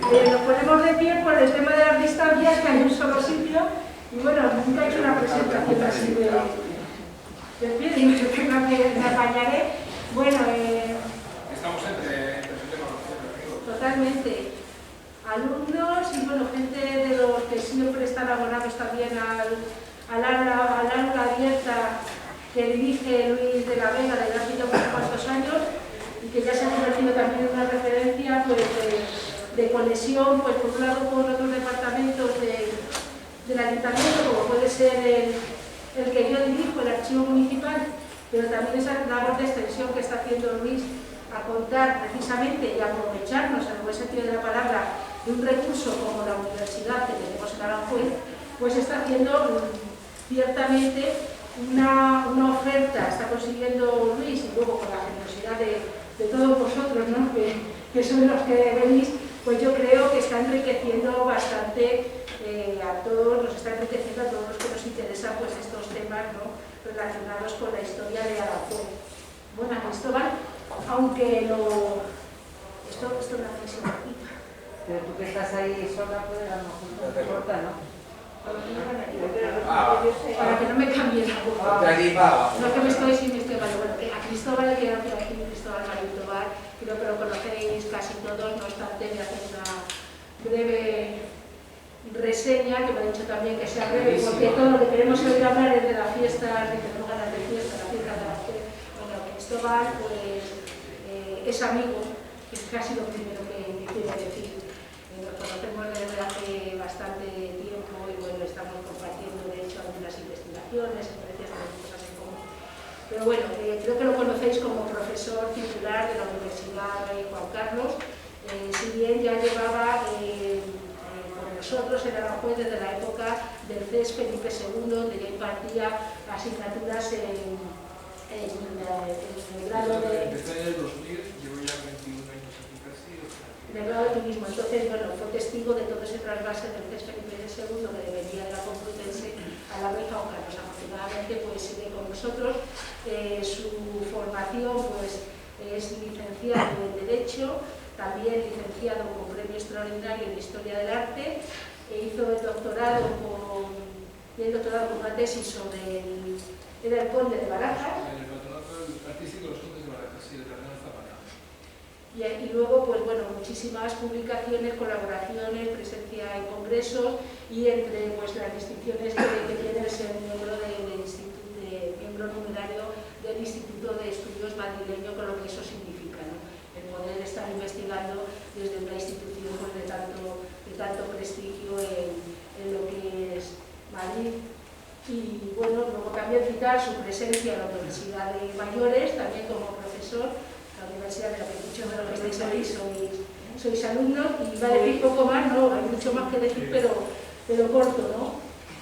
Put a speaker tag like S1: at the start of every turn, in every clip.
S1: Nos ponemos de pie por el tema de las distancias, que hay un solo sitio, y bueno, nunca he hecho una presentación así de pie, digo yo que me apañaré. Bueno,
S2: estamos entre
S1: totalmente. Alumnos y bueno, gente de los que siempre están abonados también al aula abierta que dirige Luis de la Vega desde hace ya unos cuantos años y que ya se ha convertido también en una referencia pues, de conexión, pues, por un lado con otros departamentos del ayuntamiento, como puede ser el que yo dirijo, el archivo municipal, pero también esa labor de extensión que está haciendo Luis a contar precisamente y aprovecharnos en el buen sentido de la palabra de un recurso como la universidad que tenemos en Aranjuez, pues está haciendo ciertamente una oferta, está consiguiendo Luis, y luego con la generosidad de todos vosotros, ¿no? que sois los que venís, pues yo creo que está enriqueciendo bastante a todos, nos está enriqueciendo a todos los que nos interesan pues, estos temas, ¿no? Relacionados con la historia de Aranjuez. Bueno, Cristóbal, aunque esto es una reflexión aquí.
S3: Pero tú que estás ahí sola, pues a lo mejor no te importa, ¿no?
S1: Para que no me cambie la voz. No, que me estoy hablando. Bueno, a Cristóbal, que era aquí, Cristóbal Marín Tobar, creo que lo conocéis casi todos, no obstante, voy a hacer una breve reseña, que me ha dicho también que sea breve, porque todo lo que queremos oír hablar es de la fiesta, de que tenemos ganas de fiesta, la fiesta de Aranjuez. Bueno, Cristóbal, pues, es amigo, que es casi lo primero que quiero decir. Nos conocemos desde hace bastante tiempo y bueno, estamos compartiendo de hecho algunas investigaciones, experiencias, cosas en común. Pero bueno, creo que lo conocéis como profesor titular de la Universidad Rey Juan Carlos, si bien ya llevaba con nosotros en Aranjuez desde la época del CES Felipe II, donde ya impartía asignaturas en el grado de...
S2: Desde el 2000, llevo ya 21 años aquí casi.
S1: En el grado de turismo. Entonces, bueno, fue testigo de todo ese trasvase del CES Felipe II que venía de la Complutense a la Rey Juan Carlos. Afortunadamente, pues sigue con nosotros. Su formación, pues, es licenciado en Derecho, también licenciado con Premio Extraordinario en Historia del Arte, hizo el doctorado con una tesis sobre el conde de Barajas.
S2: En el patronato artístico de los condes de Barajas, sí, el cardenal Zapata.
S1: Y luego, pues bueno, muchísimas publicaciones, colaboraciones, presencia en congresos y entre pues, las distinciones que tiene el ser miembro miembro numerario del Instituto de Estudios Madrileño, con lo que eso significa, ¿no? El poder estar investigando desde una institución pues, de tanto prestigio en lo que es Madrid. Y bueno, luego también citar su presencia en la Universidad de Mayores, también como profesor, la universidad de la que muchos de los que estáis ahí sois alumnos, y va a decir poco más, no, hay mucho más que decir, pero corto, ¿no?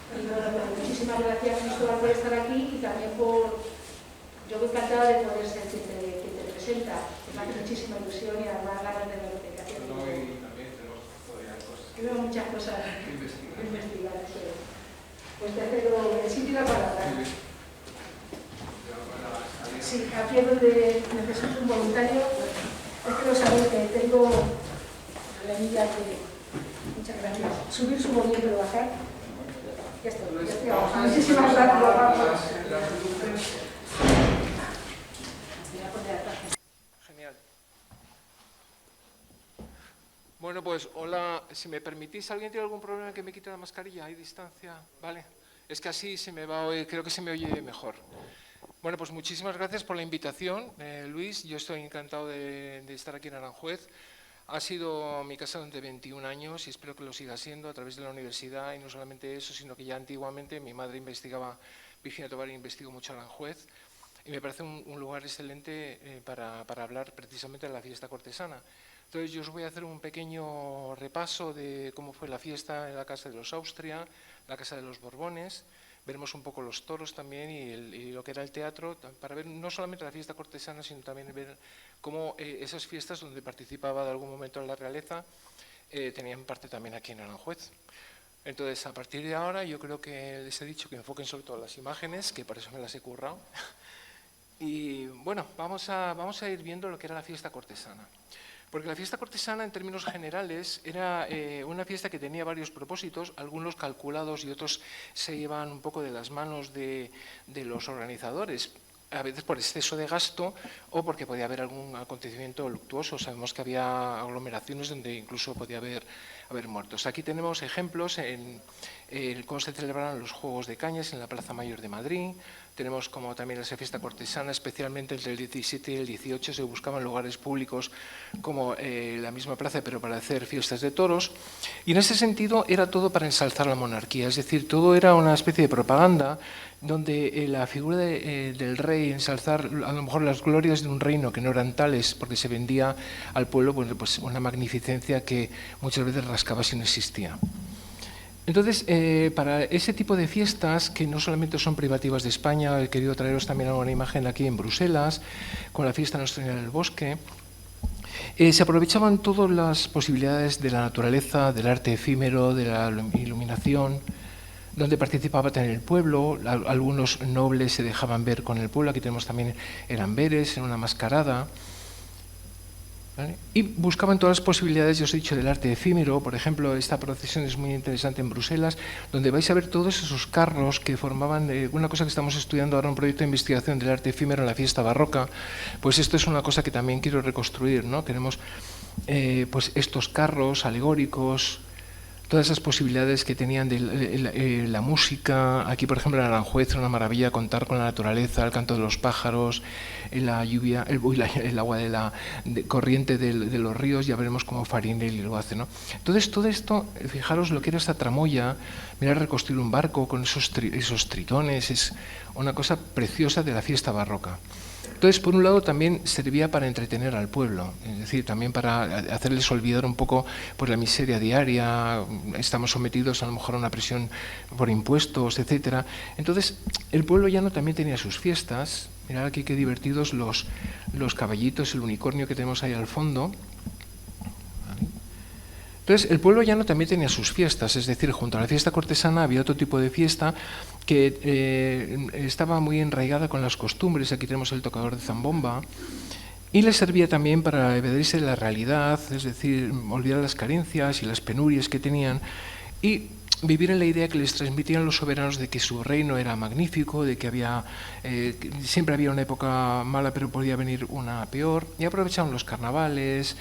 S1: Y bueno, pues muchísimas gracias, Cristóbal, por estar aquí y también yo me encantada de poder ser quien te presenta, me hace muchísima ilusión y además ganas de verte.
S2: No, y también tenemos todavía cosas
S1: Yo veo muchas cosas
S2: que
S1: investigar. Pues te cedo el sitio y la palabra. Sí, aquí es donde necesito un voluntario. Es que lo sabéis que tengo problemillas de... Muchas gracias. Subir, subo bien, pero bajar. Ya estoy abajo. Muchísimas gracias.
S4: Genial. Bueno, pues hola, si me permitís, ¿alguien tiene algún problema que me quite la mascarilla? ¿Hay distancia? ¿Vale? Es que así se me va a oír, creo que se me oye mejor. Bueno, pues muchísimas gracias por la invitación, Luis. Yo estoy encantado de estar aquí en Aranjuez. Ha sido mi casa durante 21 años y espero que lo siga siendo a través de la universidad, y no solamente eso, sino que ya antiguamente mi madre investigaba, Virginia Tobar, investigó mucho Aranjuez, y me parece un lugar excelente para hablar precisamente de la fiesta cortesana. Entonces yo os voy a hacer un pequeño repaso de cómo fue la fiesta en la Casa de los Austria, la Casa de los Borbones. Veremos un poco los toros también y lo que era el teatro, para ver no solamente la fiesta cortesana, sino también ver cómo esas fiestas donde participaba de algún momento la realeza tenían parte también aquí en Aranjuez. Entonces, a partir de ahora, yo creo que les he dicho que enfoquen sobre todo las imágenes, que por eso me las he currado. Y bueno, vamos a ir viendo lo que era la fiesta cortesana. Porque la fiesta cortesana, en términos generales, era una fiesta que tenía varios propósitos, algunos calculados y otros se llevan un poco de las manos de los organizadores, a veces por exceso de gasto o porque podía haber algún acontecimiento luctuoso. Sabemos que había aglomeraciones donde incluso podía haber muertos. Aquí tenemos ejemplos en cómo se celebraron los Juegos de Cañas en la Plaza Mayor de Madrid. Tenemos como también esa fiesta cortesana, especialmente entre el 17 y el 18 se buscaban lugares públicos como la misma plaza, pero para hacer fiestas de toros. Y en ese sentido era todo para ensalzar la monarquía, es decir, todo era una especie de propaganda donde la figura del rey, ensalzar a lo mejor las glorias de un reino que no eran tales, porque se vendía al pueblo pues una magnificencia que muchas veces rascaba si no existía. Entonces, para ese tipo de fiestas, que no solamente son privativas de España, he querido traeros también alguna imagen aquí en Bruselas, con la fiesta Nuestra Señora del Bosque, se aprovechaban todas las posibilidades de la naturaleza, del arte efímero, de la iluminación, donde participaba también el pueblo. Algunos nobles se dejaban ver con el pueblo. Aquí tenemos también el Amberes en una mascarada. ¿Vale? Y buscaban todas las posibilidades, yo os he dicho, del arte efímero. Por ejemplo, esta procesión es muy interesante en Bruselas, donde vais a ver todos esos carros que formaban una cosa que estamos estudiando ahora, un proyecto de investigación del arte efímero en la fiesta barroca. Pues esto es una cosa que también quiero reconstruir, ¿no? Queremos pues estos carros alegóricos, todas esas posibilidades que tenían de la música. Aquí, por ejemplo, en Aranjuez, una maravilla contar con la naturaleza, el canto de los pájaros, la lluvia, el agua de la corriente de los ríos. Ya veremos cómo Farinelli lo hace, ¿no? Entonces, todo esto, fijaros lo que era esta tramoya, mirar reconstruir un barco con esos tritones, es una cosa preciosa de la fiesta barroca. Entonces, por un lado, también servía para entretener al pueblo, es decir, también para hacerles olvidar un poco pues, la miseria diaria. Estamos sometidos a lo mejor a una presión por impuestos, etcétera. Entonces, el pueblo llano también tenía sus fiestas. Mirad aquí qué divertidos los caballitos, el unicornio que tenemos ahí al fondo. Entonces, el pueblo llano también tenía sus fiestas, es decir, junto a la fiesta cortesana había otro tipo de fiesta que estaba muy enraigada con las costumbres. Aquí tenemos el tocador de zambomba y les servía también para evadirse de la realidad, es decir, olvidar las carencias y las penurias que tenían y vivir en la idea que les transmitían los soberanos de que su reino era magnífico, de que siempre había una época mala pero podía venir una peor, y aprovechaban los carnavales,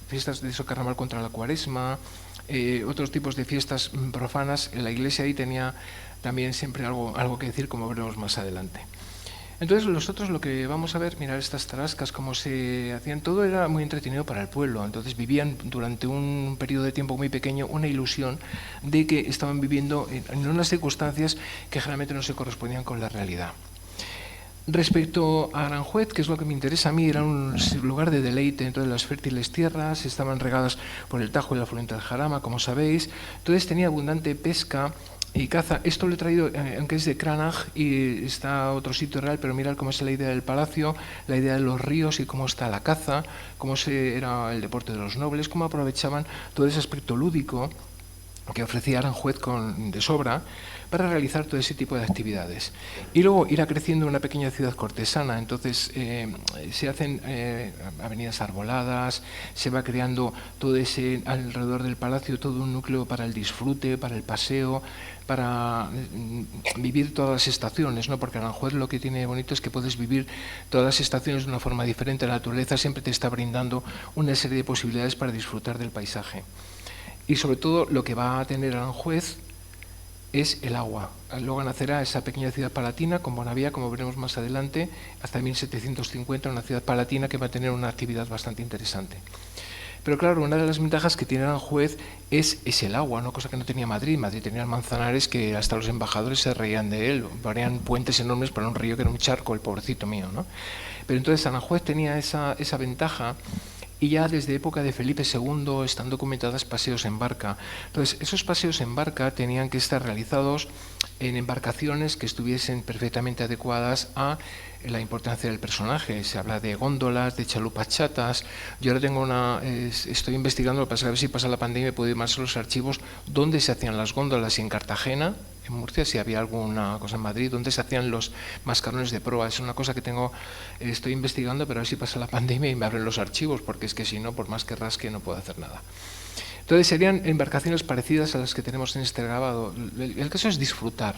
S4: fiestas de carnaval contra la cuaresma, otros tipos de fiestas profanas. La iglesia ahí tenía también siempre algo que decir, como veremos más adelante. Entonces nosotros lo que vamos a ver, mirar estas tarascas, cómo se hacían, todo era muy entretenido para el pueblo. Entonces vivían durante un periodo de tiempo muy pequeño una ilusión de que estaban viviendo en unas circunstancias que generalmente no se correspondían con la realidad. Respecto a Aranjuez, que es lo que me interesa a mí, era un lugar de deleite. Entonces las fértiles tierras estaban regadas por el Tajo y la afluente del Jarama, como sabéis. Entonces tenía abundante pesca y caza. Esto lo he traído, aunque es de Cranach y está otro sitio real, pero mirad cómo es la idea del palacio, la idea de los ríos y cómo está la caza, cómo era el deporte de los nobles, cómo aprovechaban todo ese aspecto lúdico que ofrecía Aranjuez de sobra para realizar todo ese tipo de actividades. Y luego irá creciendo una pequeña ciudad cortesana. Entonces se hacen avenidas arboladas, se va creando todo ese, alrededor del palacio, todo un núcleo para el disfrute, para el paseo, para vivir todas las estaciones, ¿no? Porque Aranjuez lo que tiene bonito es que puedes vivir todas las estaciones de una forma diferente. La naturaleza siempre te está brindando una serie de posibilidades para disfrutar del paisaje. Y sobre todo lo que va a tener Aranjuez es el agua. Luego nacerá esa pequeña ciudad palatina con Bonavía, como veremos más adelante, hasta 1750, una ciudad palatina que va a tener una actividad bastante interesante. Pero claro, una de las ventajas que tiene Aranjuez es el agua, ¿no? Cosa que no tenía Madrid. Madrid tenía el Manzanares, que hasta los embajadores se reían de él, harían puentes enormes para un río que era un charco, el pobrecito mío, ¿no? Pero entonces Aranjuez tenía esa ventaja. Y ya desde época de Felipe II están documentados paseos en barca. Entonces, esos paseos en barca tenían que estar realizados en embarcaciones que estuviesen perfectamente adecuadas a la importancia del personaje. Se habla de góndolas, de chalupas chatas. Yo ahora estoy investigando, para saber si pasa la pandemia, puedo ir más a los archivos donde se hacían las góndolas, y en Cartagena, Murcia, si había alguna cosa en Madrid, donde se hacían los mascarones de proa. Es una cosa que estoy investigando, pero a ver si pasa la pandemia y me abren los archivos, porque es que si no, por más que rasque, no puedo hacer nada. Entonces serían embarcaciones parecidas a las que tenemos en este grabado. El caso es disfrutar.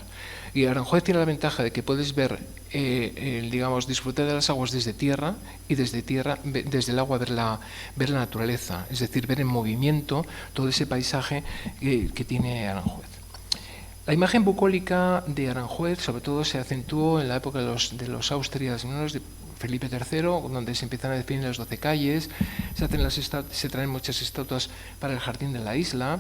S4: Y Aranjuez tiene la ventaja de que puedes ver, digamos, disfrutar de las aguas desde tierra y desde el agua ver la naturaleza, es decir, ver en movimiento todo ese paisaje que tiene Aranjuez. La imagen bucólica de Aranjuez, sobre todo, se acentuó en la época de los Austrias menores, de Felipe III, donde se empiezan a definir las 12 calles, se traen muchas estatuas para el jardín de la isla.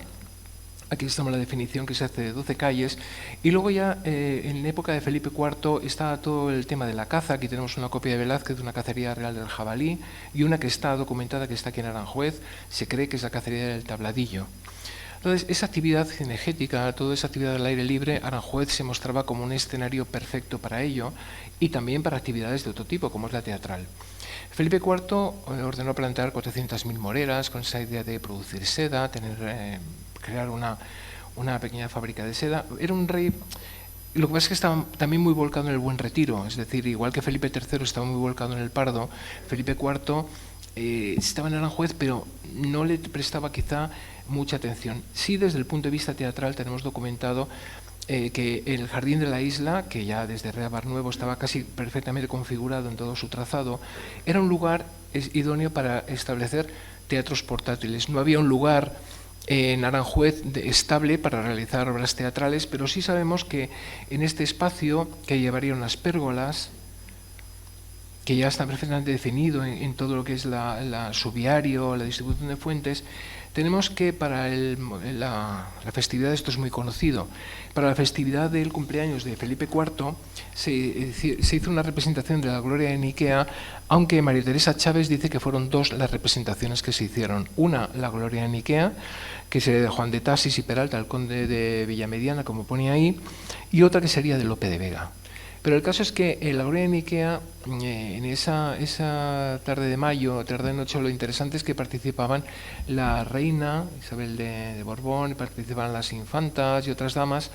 S4: Aquí estamos la definición que se hace de 12 calles. Y luego ya, en la época de Felipe IV, está todo el tema de la caza. Aquí tenemos una copia de Velázquez de una cacería real del jabalí y una que está documentada, que está aquí en Aranjuez. Se cree que es la cacería del tabladillo. Entonces, esa actividad cinegética, toda esa actividad al aire libre, Aranjuez se mostraba como un escenario perfecto para ello y también para actividades de otro tipo, como es la teatral. Felipe IV ordenó plantar 400.000 moreras con esa idea de producir seda, crear una pequeña fábrica de seda. Era un rey. Lo que pasa es que estaba también muy volcado en el buen retiro, es decir, igual que Felipe III estaba muy volcado en el Pardo, Felipe IV estaba en Aranjuez, pero no le prestaba quizá mucha atención. Sí, desde el punto de vista teatral tenemos documentado que el jardín de la isla, que ya desde Reabar Nuevo estaba casi perfectamente configurado en todo su trazado, era un lugar idóneo para establecer teatros portátiles. No había un lugar en Aranjuez estable para realizar obras teatrales, pero sí sabemos que en este espacio, que llevaría unas pérgolas, que ya está perfectamente definido en todo lo que es su viario, la distribución de fuentes, tenemos que para la festividad, esto es muy conocido, para la festividad del cumpleaños de Felipe IV se hizo una representación de la Gloria de Nikea, aunque María Teresa Chávez dice que fueron dos las representaciones que se hicieron. Una, la Gloria de Nikea, que sería de Juan de Tasis y Peralta, el conde de Villamediana, como pone ahí, y otra que sería de Lope de Vega. Pero el caso es que en la Gloria de Nikea, en esa tarde de mayo, tarde de noche, lo interesante es que participaban la reina Isabel de Borbón, participaban las infantas y otras damas,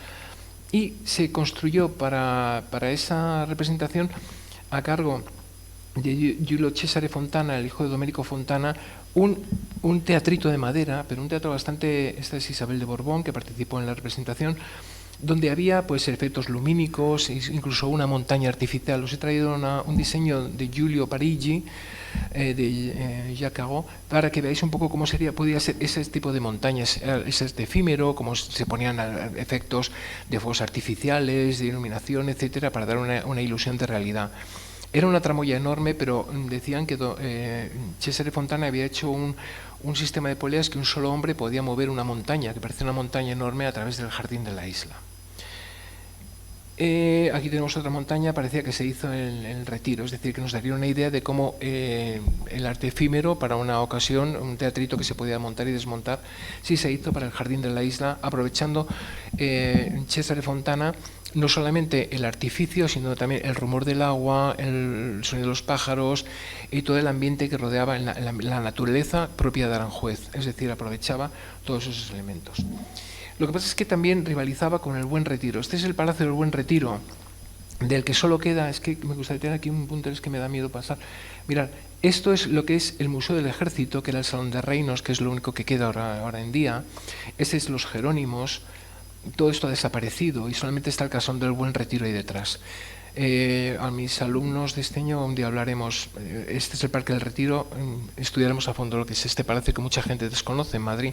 S4: y se construyó para esa representación, a cargo de Giulio Cesare Fontana, el hijo de Domenico Fontana, un teatrito de madera, pero un teatro bastante. Esta es Isabel de Borbón, que participó en la representación, donde había pues efectos lumínicos, incluso una montaña artificial. Os he traído un diseño de Giulio Parigi, de Jacques Caro, para que veáis un poco cómo podía ser ese tipo de montañas, ese efímero, cómo se ponían efectos de fuegos artificiales, de iluminación, etcétera, para dar una ilusión de realidad. Era una tramoya enorme, pero decían que Cesare Fontana había hecho un sistema de poleas que un solo hombre podía mover una montaña, que parecía una montaña enorme, a través del jardín de la isla. Aquí tenemos otra montaña, parecía que se hizo en el Retiro, es decir, que nos daría una idea de cómo el arte efímero, para una ocasión, un teatrito que se podía montar y desmontar, sí se hizo para el jardín de la isla, aprovechando Cesare Fontana no solamente el artificio, sino también el rumor del agua, el sonido de los pájaros y todo el ambiente que rodeaba la naturaleza propia de Aranjuez, es decir, aprovechaba todos esos elementos. Lo que pasa es que también rivalizaba con el Buen Retiro. Este es el Palacio del Buen Retiro, del que solo queda, es que me gustaría tener aquí un punto, es que me da miedo pasar. Mirad, esto es lo que es el Museo del Ejército, que era el Salón de Reinos, que es lo único que queda ahora en día. Este es los Jerónimos. Todo esto ha desaparecido y solamente está el Casón del Buen Retiro ahí detrás. A mis alumnos de este año un día hablaremos, este es el Parque del Retiro, estudiaremos a fondo lo que es este palacio que mucha gente desconoce en Madrid.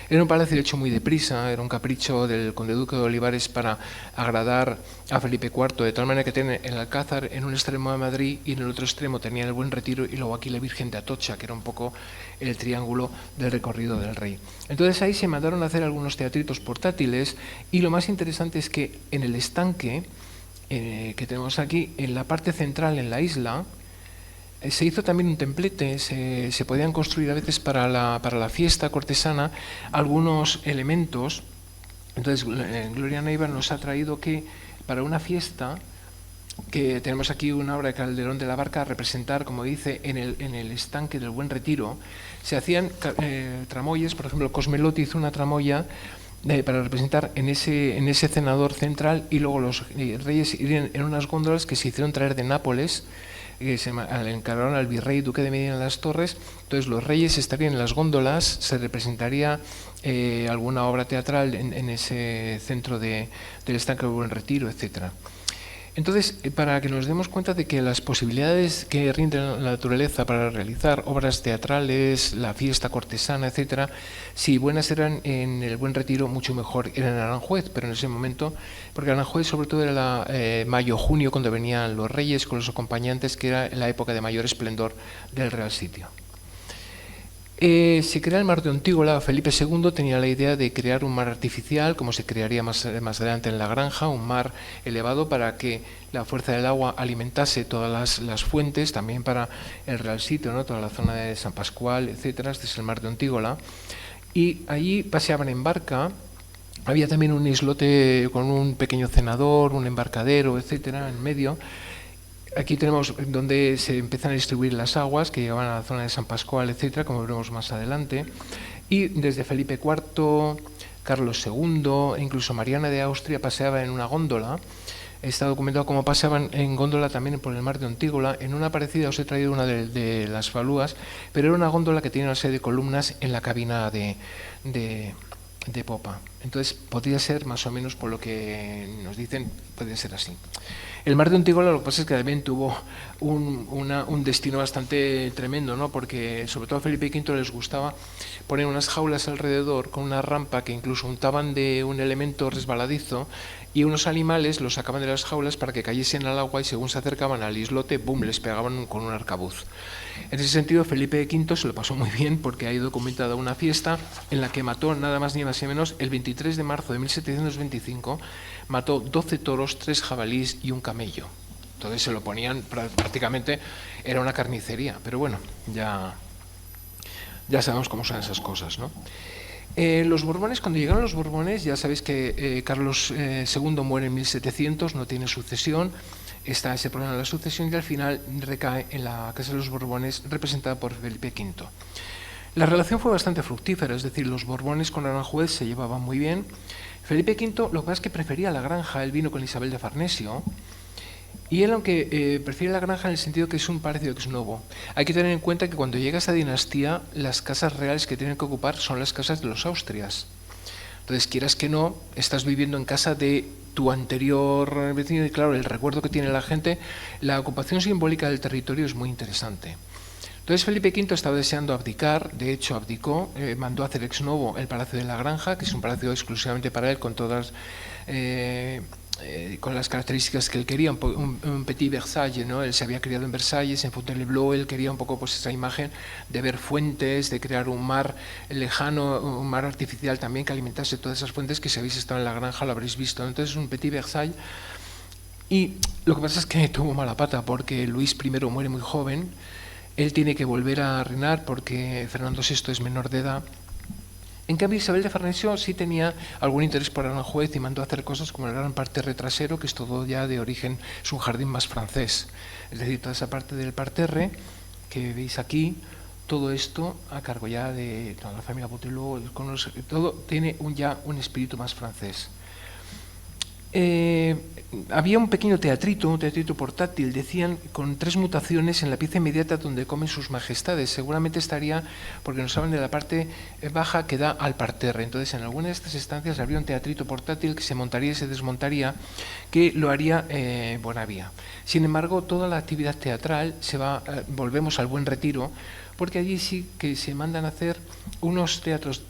S4: Era un palacio hecho muy deprisa, era un capricho del conde duque de Olivares para agradar a Felipe IV, de tal manera que tiene el Alcázar en un extremo de Madrid y en el otro extremo tenía el Buen Retiro y luego aquí la Virgen de Atocha, que era un poco el triángulo del recorrido del rey. Entonces ahí se mandaron a hacer algunos teatritos portátiles y lo más interesante es que en el estanque que tenemos aquí, en la parte central, en la isla, se hizo también un templete, se podían construir a veces para la fiesta cortesana algunos elementos. Entonces Gloria Neiva nos ha traído que para una fiesta, que tenemos aquí una obra de Calderón de la Barca a representar, como dice, en el estanque del Buen Retiro, se hacían tramoyas. Por ejemplo, Cosmelotti hizo una tramoya para representar en ese cenador central, y luego los reyes irían en unas góndolas que se hicieron traer de Nápoles, que se le encargaron al virrey duque de Medina de las Torres. Entonces los reyes estarían en las góndolas, se representaría alguna obra teatral en ese centro del estanque del Buen Retiro, etcétera. Entonces, para que nos demos cuenta de que las posibilidades que rinde la naturaleza para realizar obras teatrales, la fiesta cortesana, etcétera, si buenas eran en el Buen Retiro, mucho mejor eran en Aranjuez, pero en ese momento, porque Aranjuez sobre todo era mayo-junio, cuando venían los reyes con los acompañantes, que era la época de mayor esplendor del Real Sitio. Se crea el mar de Ontígola. Felipe II tenía la idea de crear un mar artificial, como se crearía más adelante en La Granja, un mar elevado para que la fuerza del agua alimentase todas las fuentes, también para el Real Sitio, ¿no? Toda la zona de San Pascual, etcétera. Este es el mar de Ontígola. Y allí paseaban en barca. Había también un islote con un pequeño cenador, un embarcadero, etcétera, en medio. Aquí tenemos donde se empiezan a distribuir las aguas que llegaban a la zona de San Pascual, etcétera, como veremos más adelante. Y desde Felipe IV, Carlos II e incluso Mariana de Austria paseaba en una góndola. Está documentado cómo paseaban en góndola también por el mar de Ontígola. En una parecida os he traído una de las falúas, pero era una góndola que tiene una serie de columnas en la cabina de popa. Entonces podría ser más o menos, por lo que nos dicen, puede ser así. El mar de Ontígola, lo que pasa es que también tuvo un destino bastante tremendo, ¿no? Porque sobre todo a Felipe V les gustaba poner unas jaulas alrededor con una rampa que incluso untaban de un elemento resbaladizo, y unos animales los sacaban de las jaulas para que cayesen al agua, y según se acercaban al islote, ¡bum!, les pegaban con un arcabuz. En ese sentido, Felipe V se lo pasó muy bien, porque hay documentada una fiesta en la que mató nada más ni más ni menos, el 23 de marzo de 1725, mató 12 toros, 3 jabalíes y un camello. Entonces se lo ponían, prácticamente era una carnicería, pero bueno, ya sabemos cómo son esas cosas, ¿no? Los Borbones, cuando llegaron los Borbones, ya sabéis que Carlos II muere en 1700, no tiene sucesión, está ese problema de la sucesión, y al final recae en la Casa de los Borbones, representada por Felipe V. La relación fue bastante fructífera, es decir, los Borbones con Aranjuez se llevaban muy bien. Felipe V lo que pasa es que prefería La Granja, él vino con Isabel de Farnesio, y él, aunque prefiere La Granja en el sentido que es un parecido ex novo, hay que tener en cuenta que cuando llega esa dinastía, las casas reales que tienen que ocupar son las casas de los Austrias. Entonces, quieras que no, estás viviendo en casa de tu anterior vecino, y claro, el recuerdo que tiene la gente, la ocupación simbólica del territorio es muy interesante. Entonces Felipe V estaba deseando abdicar, de hecho abdicó, mandó a hacer ex novo el Palacio de La Granja, que es un palacio exclusivamente para él, con todas con las características que él quería, un petit Versailles, ¿no? Él se había criado en Versalles, en Fontainebleau, él quería un poco pues esa imagen de ver fuentes, de crear un mar lejano, un mar artificial también que alimentase todas esas fuentes, que si habéis estado en La Granja lo habréis visto. Entonces un petit Versailles. Y lo que pasa es que tuvo mala pata, porque Luis I muere muy joven, él tiene que volver a reinar porque Fernando VI es menor de edad. En cambio, Isabel de Farnesio sí tenía algún interés por Aranjuez y mandó a hacer cosas como el gran parterre trasero, que es todo ya de origen, es un jardín más francés. Es decir, toda esa parte del parterre que veis aquí, todo esto a cargo ya de toda la familia Botelot, todo tiene ya un espíritu más francés. Había un pequeño teatrito, un teatrito portátil, decían, con 3 mutaciones en la pieza inmediata donde comen sus majestades. Seguramente estaría, porque nos hablan de la parte baja que da al parterre. Entonces, en alguna de estas estancias habría un teatrito portátil que se montaría y se desmontaría, que lo haría Bonavía. Sin embargo, toda la actividad teatral volvemos al Buen Retiro, porque allí sí que se mandan a hacer unos teatros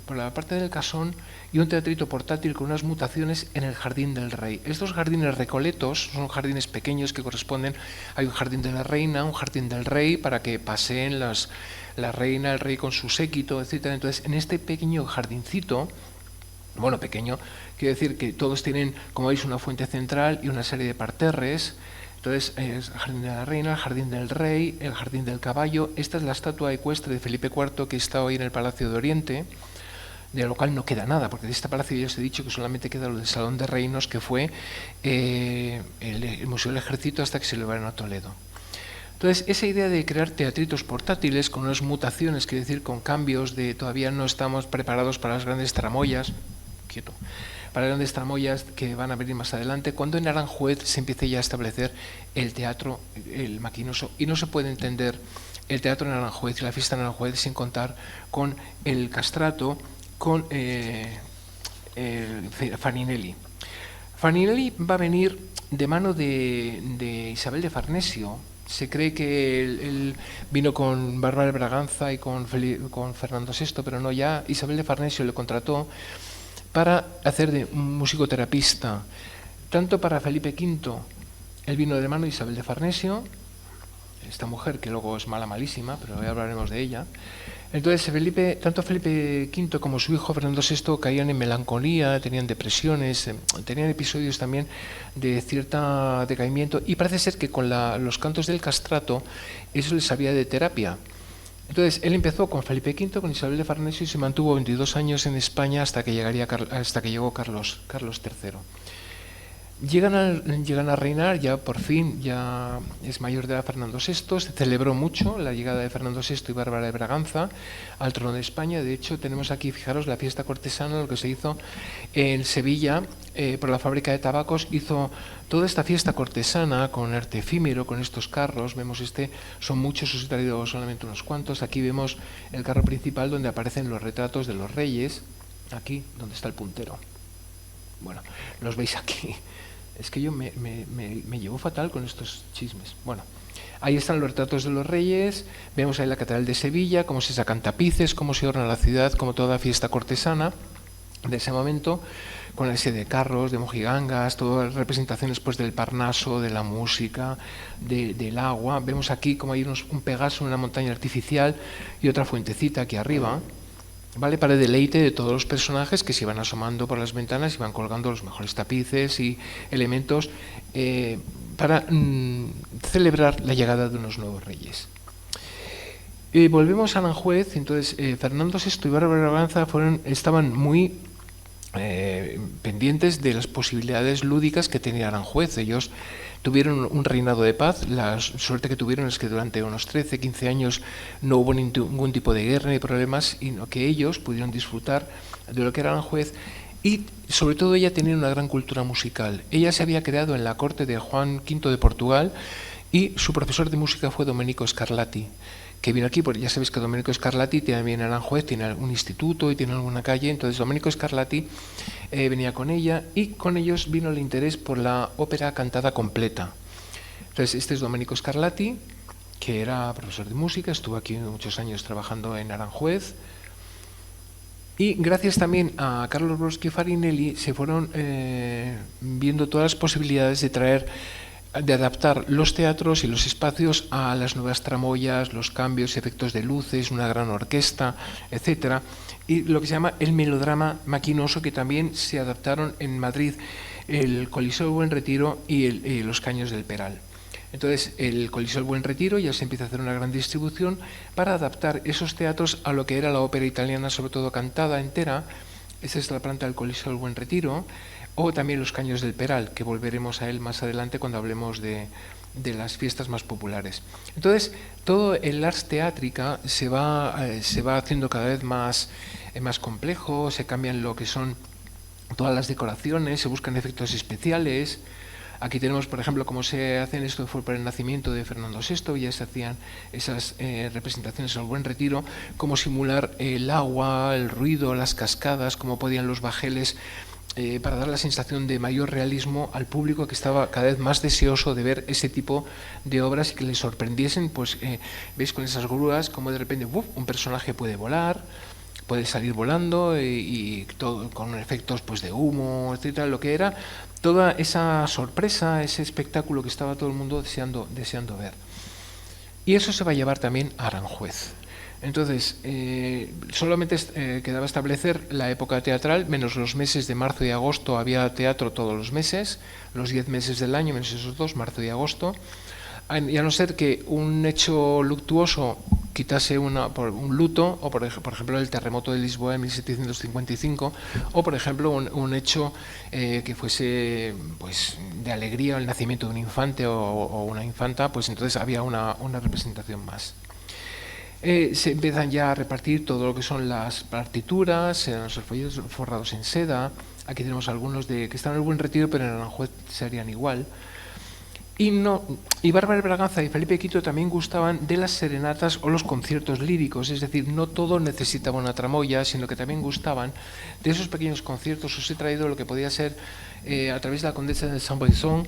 S4: por la parte del Casón y un teatrito portátil con unas mutaciones en el Jardín del Rey. Estos jardines recoletos son jardines pequeños que corresponden, hay un jardín de la reina, un jardín del rey, para que paseen la reina, el rey con su séquito, etc. Entonces, en este pequeño jardincito, bueno, pequeño, quiere decir que todos tienen, como veis, una fuente central y una serie de parterres. Entonces, el Jardín de la Reina, el Jardín del Rey, el Jardín del Caballo. Esta es la estatua ecuestre de Felipe IV que está hoy en el Palacio de Oriente, de lo cual no queda nada, porque de este palacio ya os he dicho que solamente queda lo del Salón de Reinos, que fue el Museo del Ejército, hasta que se lo llevaron a Toledo. Entonces, esa idea de crear teatritos portátiles con unas mutaciones, quiere decir con cambios de todavía no estamos preparados para las grandes tramoyas, para grandes tramoyas que van a venir más adelante, cuando en Aranjuez se empiece ya a establecer el teatro, el maquinoso, y no se puede entender el teatro en Aranjuez y la fiesta en Aranjuez sin contar con el castrato, con Farinelli. Farinelli va a venir de mano de Isabel de Farnesio. Se cree que él vino con Bárbara de Braganza y con Fernando VI, pero no, ya Isabel de Farnesio le contrató para hacer de musicoterapista, tanto para Felipe V. Él vino de mano de Isabel de Farnesio, esta mujer que luego es malísima, pero ya hablaremos de ella. Entonces, tanto Felipe V como su hijo Fernando VI caían en melancolía, tenían depresiones, tenían episodios también de cierto decaimiento, y parece ser que con los cantos del castrato eso les servía de terapia. Entonces, él empezó con Felipe V, con Isabel de Farnesio, y se mantuvo 22 años en España hasta que llegó Carlos III. Llegan a reinar, ya por fin, ya es mayor de edad Fernando VI, se celebró mucho la llegada de Fernando VI y Bárbara de Braganza al trono de España. De hecho, tenemos aquí, fijaros, la fiesta cortesana, lo que se hizo en Sevilla, por la fábrica de tabacos, hizo toda esta fiesta cortesana con arte efímero, con estos carros. Vemos son muchos, os he traído solamente unos cuantos. Aquí vemos el carro principal donde aparecen los retratos de los reyes, aquí donde está el puntero. Bueno, los veis aquí. Es que yo me llevo fatal con estos chismes. Bueno, ahí están los retratos de los reyes, vemos ahí la Catedral de Sevilla, cómo se sacan tapices, cómo se orna la ciudad, como toda fiesta cortesana de ese momento, con ese de carros, de mojigangas, todas las representaciones pues del Parnaso, de la música, del agua. Vemos aquí como hay un Pegaso, una montaña artificial y otra fuentecita aquí arriba, ¿vale? Para deleite de todos los personajes que se iban asomando por las ventanas y van colgando los mejores tapices y elementos para celebrar la llegada de unos nuevos reyes. Volvemos a Aranjuez. Entonces, Fernando VI y Bárbara de Braganza estaban muy pendientes de las posibilidades lúdicas que tenía Aranjuez. Ellos tuvieron un reinado de paz. La suerte que tuvieron es que durante unos 13, 15 años no hubo ningún tipo de guerra ni problemas, sino que ellos pudieron disfrutar de lo que era Aranjuez, y sobre todo ella tenía una gran cultura musical. Ella se había creado en la corte de Juan V de Portugal y su profesor de música fue Domenico Scarlatti, que vino aquí, porque ya sabéis que Domenico Scarlatti también en Aranjuez tiene un instituto y tiene alguna calle. Entonces Domenico Scarlatti venía con ella, y con ellos vino el interés por la ópera cantada completa. Entonces este es Domenico Scarlatti, que era profesor de música, estuvo aquí muchos años trabajando en Aranjuez, y gracias también a Carlo Boschi y Farinelli se fueron viendo todas las posibilidades de adaptar los teatros y los espacios a las nuevas tramoyas, los cambios, efectos de luces, una gran orquesta, etcétera, y lo que se llama el melodrama maquinoso, que también se adaptaron en Madrid el Coliseo del Buen Retiro y los Caños del Peral. Entonces, el Coliseo del Buen Retiro ya se empieza a hacer una gran distribución para adaptar esos teatros a lo que era la ópera italiana, sobre todo cantada entera. Esta es la planta del Coliseo del Buen Retiro, o también los Caños del Peral, que volveremos a él más adelante cuando hablemos de las fiestas más populares. Entonces, todo el ars teatrica se va haciendo cada vez más complejo, se cambian lo que son todas las decoraciones, se buscan efectos especiales. Aquí tenemos, por ejemplo, cómo se hacen, esto fue por el nacimiento de Fernando VI, ya se hacían esas representaciones al Buen Retiro, cómo simular el agua, el ruido, las cascadas, cómo podían los bajeles, para dar la sensación de mayor realismo al público, que estaba cada vez más deseoso de ver ese tipo de obras y que les sorprendiesen. Pues veis con esas grúas como de repente un personaje puede volar, puede salir volando, y todo con efectos pues de humo, etcétera, lo que era toda esa sorpresa, ese espectáculo que estaba todo el mundo deseando ver. Y eso se va a llevar también a Aranjuez. Entonces, solamente quedaba establecer la época teatral, menos los meses de marzo y agosto. Había teatro todos los meses, los 10 meses del año, menos esos dos, marzo y agosto. a no ser que un hecho luctuoso quitase un luto, o por ejemplo el terremoto de Lisboa en 1755, o por ejemplo un hecho que fuese pues de alegría, el nacimiento de un infante o una infanta, pues entonces había una representación más. Se empiezan ya a repartir todo lo que son las partituras, los folletos forrados en seda. Aquí tenemos algunos que están en el Buen Retiro, pero en Aranjuez serían igual. Y Bárbara de Braganza y Felipe V también gustaban de las serenatas o los conciertos líricos, es decir, no todo necesitaba una tramoya, sino que también gustaban de esos pequeños conciertos. Os he traído lo que podía ser, a través de la condesa de Saint-Brisson,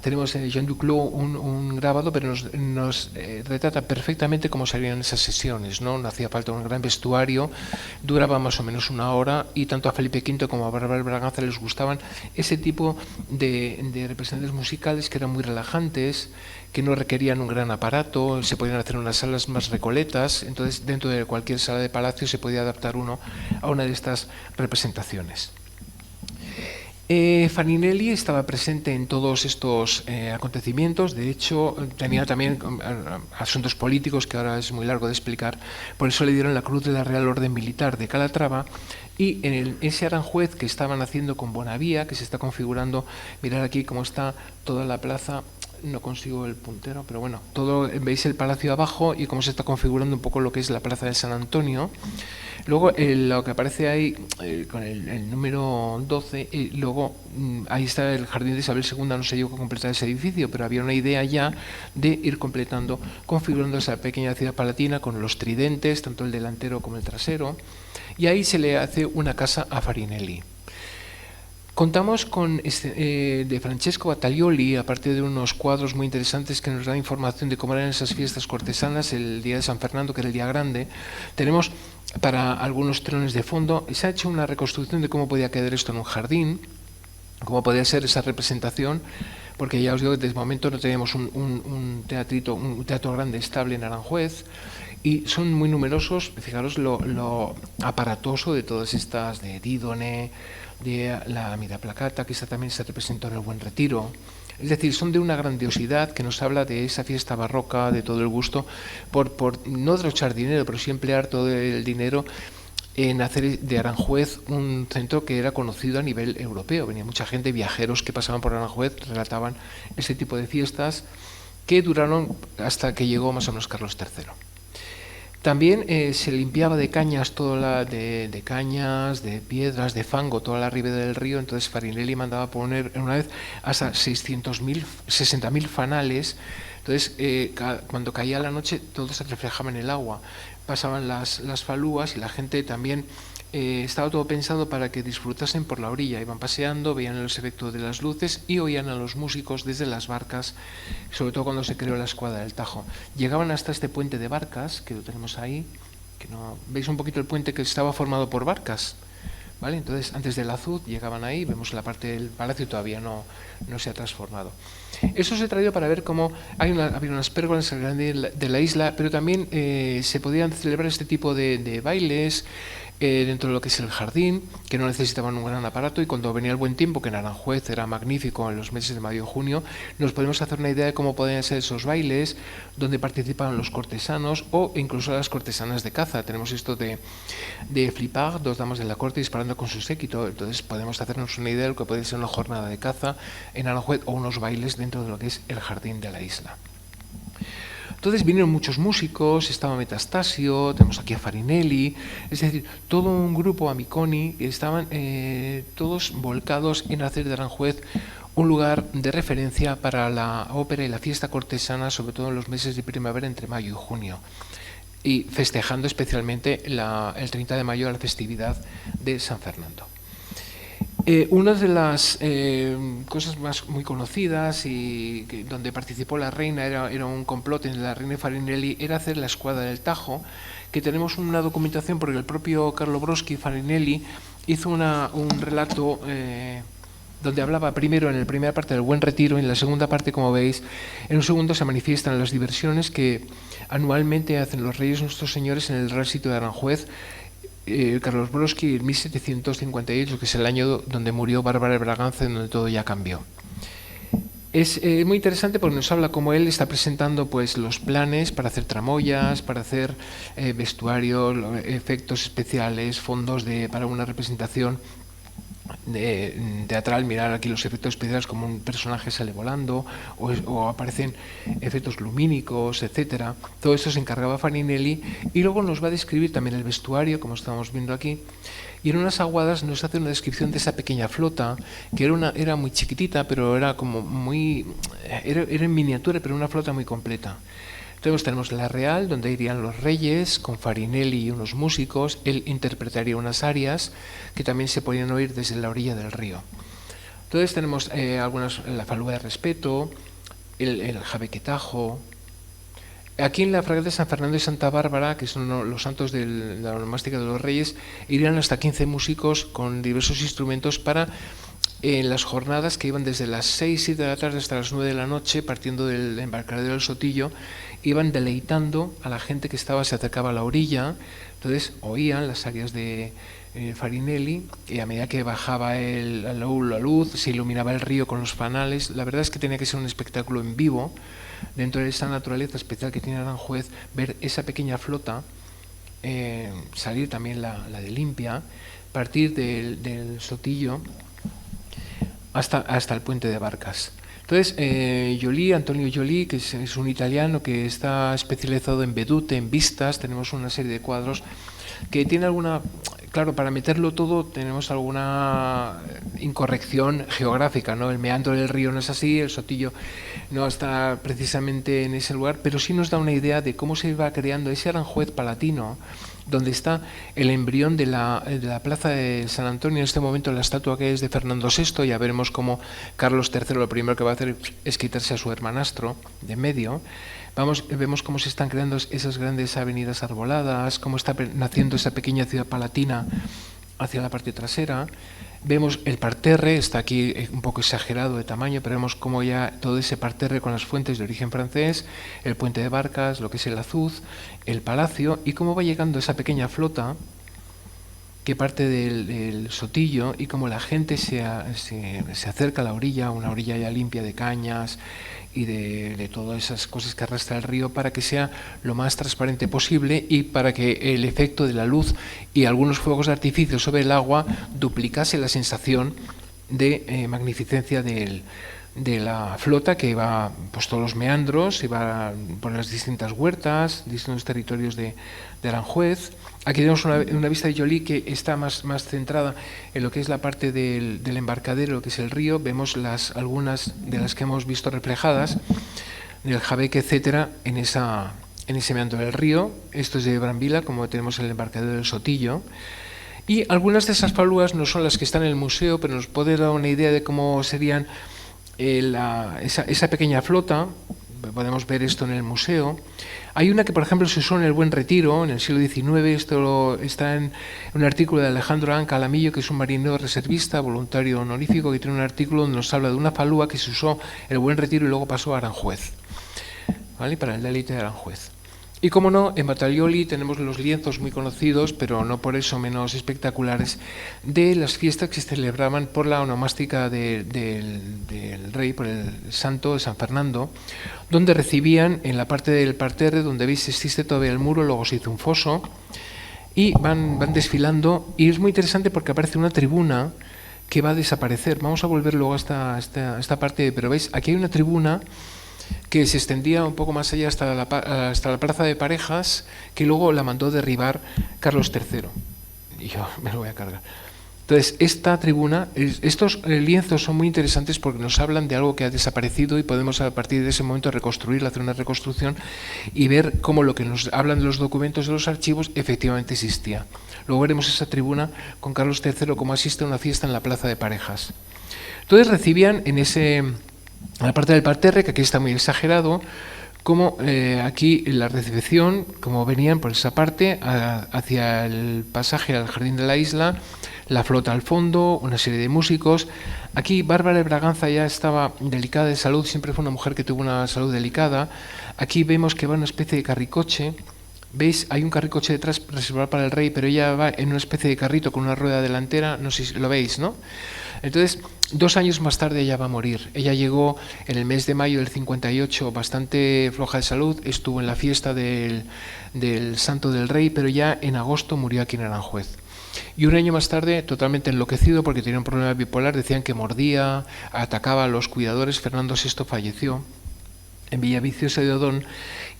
S4: tenemos Jean Duclos un grabado, pero nos retrata perfectamente cómo salían esas sesiones, ¿no? No hacía falta un gran vestuario, duraba más o menos 1 hora, y tanto a Felipe V como a Bárbara de Braganza les gustaban ese tipo de representantes musicales que eran muy relajantes, que no requerían un gran aparato, se podían hacer unas salas más recoletas. Entonces dentro de cualquier sala de palacio se podía adaptar uno a una de estas representaciones. Farinelli estaba presente en todos estos acontecimientos. De hecho, tenía también asuntos políticos que ahora es muy largo de explicar. Por eso le dieron la Cruz de la Real Orden Militar de Calatrava. Y en ese Aranjuez que estaban haciendo con Bonavía, que se está configurando, mirad aquí cómo está toda la plaza. No consigo el puntero, pero bueno, veis el palacio abajo y cómo se está configurando un poco lo que es la plaza de San Antonio. Luego lo que aparece ahí con el número 12, y luego ahí está el jardín de Isabel II. No se llegó a completar ese edificio, pero había una idea ya de ir completando, configurando esa pequeña ciudad palatina con los tridentes, tanto el delantero como el trasero, y ahí se le hace una casa a Farinelli. Contamos con de Francesco Battaglioli, aparte de unos cuadros muy interesantes que nos dan información de cómo eran esas fiestas cortesanas el día de San Fernando, que era el día grande. Tenemos para algunos telones de fondo, se ha hecho una reconstrucción de cómo podía quedar esto en un jardín, cómo podía ser esa representación, porque ya os digo que desde el momento no teníamos un teatro grande estable en Aranjuez, y son muy numerosos. Fijaros lo aparatoso de todas estas, de Dídone, de la Miraplacata, que esta también se representó en el Buen Retiro. Es decir, son de una grandiosidad que nos habla de esa fiesta barroca, de todo el gusto, por no derrochar dinero, pero sí emplear todo el dinero en hacer de Aranjuez un centro que era conocido a nivel europeo. Venía mucha gente, viajeros que pasaban por Aranjuez, relataban ese tipo de fiestas que duraron hasta que llegó más o menos Carlos III. También se limpiaba de cañas, de cañas, de piedras, de fango, toda la ribera del río. Entonces Farinelli mandaba poner una vez hasta 60.000 fanales. Entonces cuando caía la noche todo se reflejaba en el agua. Pasaban las falúas y la gente también estaba todo pensado para que disfrutasen por la orilla. Iban paseando, veían los efectos de las luces y oían a los músicos desde las barcas, sobre todo cuando se creó la escuadra del Tajo. Llegaban hasta este puente de barcas, que lo tenemos ahí, que no veis un poquito el puente que estaba formado por barcas, ¿vale? Entonces antes del Azud llegaban ahí, vemos la parte del palacio todavía no se ha transformado. Eso os he traído para ver cómo había unas pérgolas de la isla, pero también se podían celebrar este tipo de bailes dentro de lo que es el jardín, que no necesitaban un gran aparato, y cuando venía el buen tiempo, que en Aranjuez era magnífico en los meses de mayo y junio, nos podemos hacer una idea de cómo podían ser esos bailes, donde participaban los cortesanos o incluso las cortesanas de caza. Tenemos esto de Flipart, 2 damas de la corte disparando con su séquito. Entonces podemos hacernos una idea de lo que puede ser una jornada de caza en Aranjuez o unos bailes dentro de lo que es el jardín de la isla. Entonces vinieron muchos músicos, estaba Metastasio, tenemos aquí a Farinelli, es decir, todo un grupo, Amiconi, estaban todos volcados en hacer de Aranjuez un lugar de referencia para la ópera y la fiesta cortesana, sobre todo en los meses de primavera entre mayo y junio, y festejando especialmente el 30 de mayo la festividad de San Fernando. Una de las cosas más muy conocidas y donde participó la reina, era un complot entre la reina y Farinelli, era hacer la escuadra del Tajo, que tenemos una documentación porque el propio Carlo Broschi, Farinelli, hizo un relato donde hablaba primero en la primera parte del Buen Retiro, y en la segunda parte, como veis, en un segundo se manifiestan las diversiones que anualmente hacen los reyes nuestros señores en el Real Sitio de Aranjuez. Carlos Broschi en 1758, que es el año donde murió Bárbara de Braganza, y donde todo ya cambió. Es muy interesante porque nos habla cómo él está presentando pues, los planes para hacer tramoyas, para hacer vestuario, efectos especiales, fondos para una representación teatral. Mirar aquí los efectos especiales, como un personaje sale volando o aparecen efectos lumínicos, etcétera. Todo eso se encargaba Farinelli, y luego nos va a describir también el vestuario, como estamos viendo aquí. Y en unas aguadas nos hace una descripción de esa pequeña flota, que era muy chiquitita, pero era como era en miniatura, pero una flota muy completa. Entonces tenemos la Real, donde irían los reyes, con Farinelli y unos músicos. Él interpretaría unas arias que también se podían oír desde la orilla del río. Entonces tenemos la Falúa de Respeto, el Jabequetajo. Aquí en la fragata de San Fernando y Santa Bárbara, que son los santos de la onomástica de los reyes, irían hasta 15 músicos con diversos instrumentos para las jornadas que iban desde las 6, 7 de la tarde hasta las 9 de la noche, partiendo del embarcadero del Sotillo, iban deleitando a la gente que se acercaba a la orilla. Entonces oían las arias de Farinelli, y a medida que bajaba la luz, se iluminaba el río con los fanales. La verdad es que tenía que ser un espectáculo en vivo, dentro de esa naturaleza especial que tiene Aranjuez, ver esa pequeña flota, salir también la de Limpia, partir del Sotillo hasta el puente de Barcas. Entonces, Antonio Joly, que es un italiano que está especializado en vedute, en vistas. Tenemos una serie de cuadros que tiene alguna... Claro, para meterlo todo tenemos alguna incorrección geográfica, ¿no? El meandro del río no es así, el Sotillo no está precisamente en ese lugar, pero sí nos da una idea de cómo se iba creando ese Aranjuez palatino, donde está el embrión de la plaza de San Antonio. En este momento la estatua, que es de Fernando VI, ya veremos cómo Carlos III lo primero que va a hacer es quitarse a su hermanastro de medio. Vemos cómo se están creando esas grandes avenidas arboladas, cómo está naciendo esa pequeña ciudad palatina hacia la parte trasera. Vemos el parterre, está aquí un poco exagerado de tamaño, pero vemos cómo ya todo ese parterre con las fuentes de origen francés, el puente de Barcas, lo que es el Azuz, el palacio, y cómo va llegando esa pequeña flota que parte del Sotillo, y cómo la gente se acerca a la orilla, una orilla ya limpia de cañas y de todas esas cosas que arrastra el río, para que sea lo más transparente posible y para que el efecto de la luz y algunos fuegos de artificio sobre el agua duplicase la sensación de magnificencia de la flota, que va pues todos los meandros, y va por las distintas huertas, distintos territorios de Aranjuez. Aquí tenemos una vista de Joly que está más centrada en lo que es la parte del embarcadero, lo que es el río. Vemos algunas de las que hemos visto reflejadas, del Jabeque, etcétera, en ese meandro del río. Esto es de Brambila, como tenemos el embarcadero del Sotillo. Y algunas de esas falúas no son las que están en el museo, pero nos puede dar una idea de cómo serían esa pequeña flota. Podemos ver esto en el museo. Hay una que, por ejemplo, se usó en el Buen Retiro, en el siglo XIX. Esto está en un artículo de Alejandro An Calamillo, que es un marinero reservista, voluntario honorífico, que tiene un artículo donde nos habla de una falúa que se usó en el Buen Retiro y luego pasó a Aranjuez, ¿vale? Para el deleite de Aranjuez. Y como no, en Battaglioli tenemos los lienzos muy conocidos, pero no por eso menos espectaculares, de las fiestas que se celebraban por la onomástica del rey, por el santo de San Fernando, donde recibían en la parte del parterre, donde veis existe todavía el muro, luego se hizo un foso, y van desfilando, y es muy interesante porque aparece una tribuna que va a desaparecer. Vamos a volver luego a esta parte, pero veis, aquí hay una tribuna que se extendía un poco más allá hasta la plaza de Parejas, que luego la mandó derribar Carlos III. Y yo me lo voy a cargar. Entonces, esta tribuna, estos lienzos son muy interesantes porque nos hablan de algo que ha desaparecido, y podemos a partir de ese momento reconstruirlo, hacer una reconstrucción y ver cómo lo que nos hablan de los documentos de los archivos efectivamente existía. Luego veremos esa tribuna con Carlos III, cómo asiste a una fiesta en la plaza de Parejas. Entonces recibían en la parte del parterre, que aquí está muy exagerado, como aquí en la recepción, como venían por esa parte hacia el pasaje al jardín de la isla, la flota al fondo, una serie de músicos. Aquí Bárbara de Braganza ya estaba delicada de salud, siempre fue una mujer que tuvo una salud delicada. Aquí vemos que va en una especie de carricoche. ¿Veis? Hay un carricoche detrás reservado para el rey, pero ella va en una especie de carrito con una rueda delantera, no sé si lo veis, ¿no? Entonces, 2 años más tarde ella va a morir. Ella llegó en el mes de mayo del 58 bastante floja de salud, estuvo en la fiesta del Santo del Rey, pero ya en agosto murió aquí en Aranjuez. Y 1 año más tarde, totalmente enloquecido porque tenía un problema bipolar, decían que mordía, atacaba a los cuidadores, Fernando VI falleció en Villaviciosa de Odón,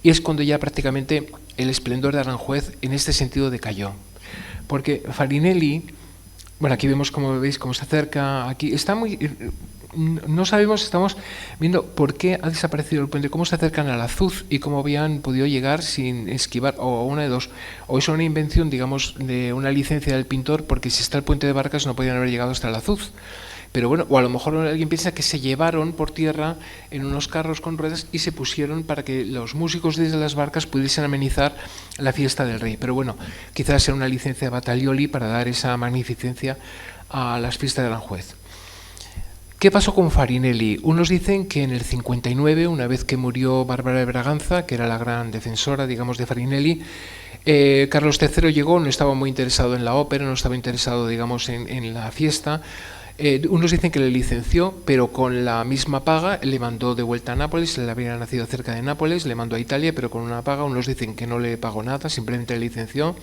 S4: y es cuando ya prácticamente el esplendor de Aranjuez en este sentido decayó. Porque Farinelli, bueno, aquí vemos, como veis, cómo se acerca, aquí está muy... No sabemos, estamos viendo por qué ha desaparecido el puente, cómo se acercan a la Azuz y cómo habían podido llegar sin esquivar, o una de dos, o es una invención, digamos, de una licencia del pintor, porque si está el puente de Barcas no podían haber llegado hasta la Azuz. Pero bueno, o a lo mejor alguien piensa que se llevaron por tierra en unos carros con ruedas y se pusieron para que los músicos desde las barcas pudiesen amenizar la fiesta del rey. Pero bueno, quizás sea una licencia de Battaglioli para dar esa magnificencia a las fiestas de Aranjuez. ¿Qué pasó con Farinelli? Unos dicen que en el 59, una vez que murió Bárbara de Braganza, que era la gran defensora, digamos, de Farinelli, Carlos III llegó, no estaba muy interesado en la ópera, no estaba interesado, digamos, en la fiesta. Unos dicen que le licenció, pero con la misma paga le mandó de vuelta a Nápoles, él había nacido cerca de Nápoles, le mandó a Italia, pero con una paga. Unos dicen que no le pagó nada, simplemente le licenció.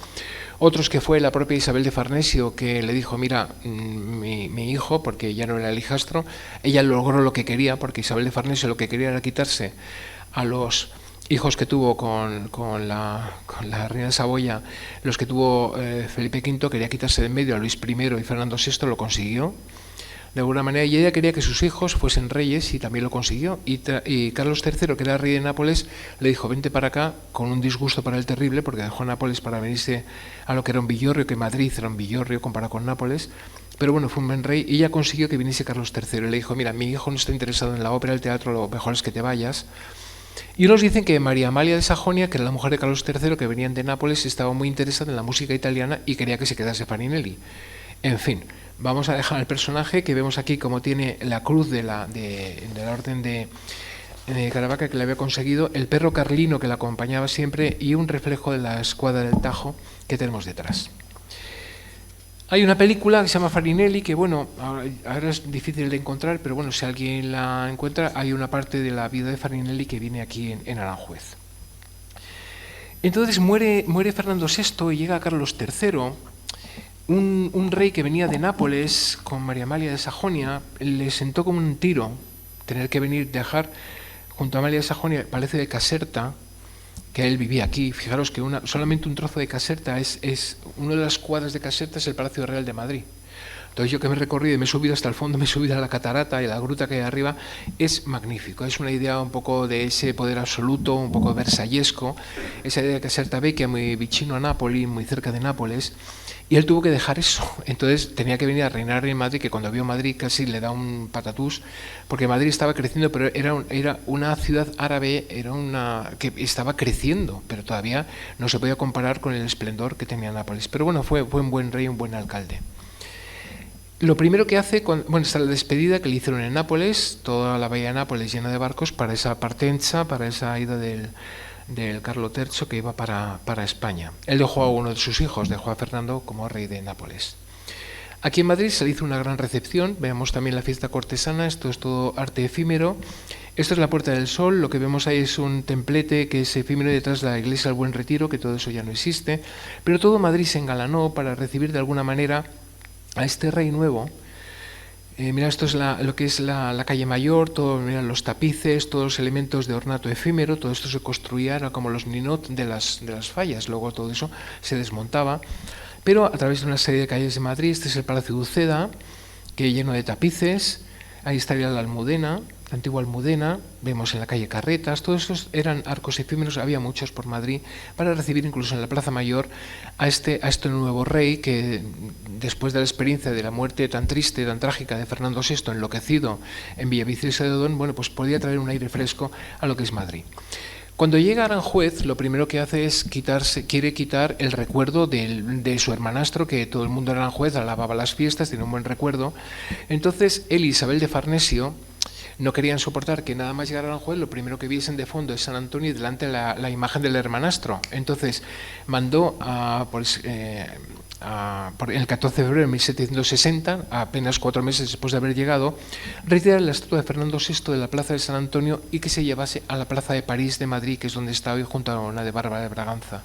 S4: Otros que fue la propia Isabel de Farnesio que le dijo, mira, mi hijo, porque ya no era el hijastro, ella logró lo que quería, porque Isabel de Farnesio lo que quería era quitarse a los hijos que tuvo con la reina de Saboya, los que tuvo Felipe V, quería quitarse de en medio a Luis I y Fernando VI, lo consiguió de alguna manera, y ella quería que sus hijos fuesen reyes y también lo consiguió. Y Carlos III, que era rey de Nápoles, le dijo, vente para acá, con un disgusto para él terrible, porque dejó Nápoles para venirse a lo que era un villorrio, que Madrid era un villorrio comparado con Nápoles. Pero bueno, fue un buen rey y ella consiguió que viniese Carlos III. Y le dijo, mira, mi hijo no está interesado en la ópera, el teatro, lo mejor es que te vayas. Y unos dicen que María Amalia de Sajonia, que era la mujer de Carlos III, que venían de Nápoles, estaba muy interesada en la música italiana y quería que se quedase Farinelli. En fin, vamos a dejar al personaje que vemos aquí como tiene la cruz de la orden de Caravaca que le había conseguido, el perro carlino que la acompañaba siempre y un reflejo de la escuadra del Tajo que tenemos detrás. Hay una película que se llama Farinelli, que bueno, ahora es difícil de encontrar, pero bueno, si alguien la encuentra, hay una parte de la vida de Farinelli que viene aquí en Aranjuez. Entonces muere Fernando VI y llega Carlos III, un rey que venía de Nápoles con María Amalia de Sajonia, le sentó como un tiro tener que venir, dejar junto a Amalia de Sajonia el Palacio de Caserta, que él vivía aquí. Fijaros que solamente un trozo de Caserta es una de las cuadras de Caserta es el Palacio Real de Madrid. Entonces yo que me he recorrido y me he subido hasta el fondo, me he subido a la catarata y a la gruta que hay arriba, es magnífico. Es una idea un poco de ese poder absoluto, un poco versallesco, esa idea de Caserta Vecchia, muy vicino a Nápoles, muy cerca de Nápoles. Y él tuvo que dejar eso, entonces tenía que venir a reinar en Madrid, que cuando vio Madrid casi le da un patatús, porque Madrid estaba creciendo, pero era una ciudad árabe, que estaba creciendo, pero todavía no se podía comparar con el esplendor que tenía Nápoles. Pero bueno, fue un buen rey, un buen alcalde. Lo primero que hace, está la despedida que le hicieron en Nápoles, toda la bahía de Nápoles llena de barcos para esa partenza, para esa ida del Carlo III que iba para España. Él dejó a uno de sus hijos, dejó a Fernando como rey de Nápoles. Aquí en Madrid se le hizo una gran recepción, veamos también la fiesta cortesana, esto es todo arte efímero. Esto es la Puerta del Sol, lo que vemos ahí es un templete que es efímero detrás de la iglesia del Buen Retiro, que todo eso ya no existe, pero todo Madrid se engalanó para recibir de alguna manera a este rey nuevo. Mira, esto es lo que es la calle Mayor, mira, los tapices, todos los elementos de ornato efímero, todo esto se construía, era como los ninot de las fallas, luego todo eso se desmontaba, pero a través de una serie de calles de Madrid. Este es el Palacio de Uceda, que lleno de tapices, ahí estaría la Almudena, la antigua Almudena, vemos en la calle Carretas, todos estos eran arcos efímeros, había muchos por Madrid, para recibir incluso en la Plaza Mayor a este nuevo rey que después de la experiencia de la muerte tan triste, tan trágica de Fernando VI, enloquecido en Villaviciosa de Odón, bueno, pues podía traer un aire fresco a lo que es Madrid. Cuando llega a Aranjuez, lo primero que hace es quiere quitar el recuerdo de su hermanastro, que todo el mundo en Aranjuez alababa las fiestas, tiene un buen recuerdo. Entonces, él y Isabel de Farnesio no querían soportar que nada más llegar a Aranjuez, lo primero que viesen de fondo es San Antonio y delante la imagen del hermanastro. Entonces mandó el 14 de febrero de 1760, apenas 4 meses después de haber llegado, retirar la estatua de Fernando VI de la plaza de San Antonio y que se llevase a la plaza de París de Madrid, que es donde está hoy, junto a la de Bárbara de Braganza.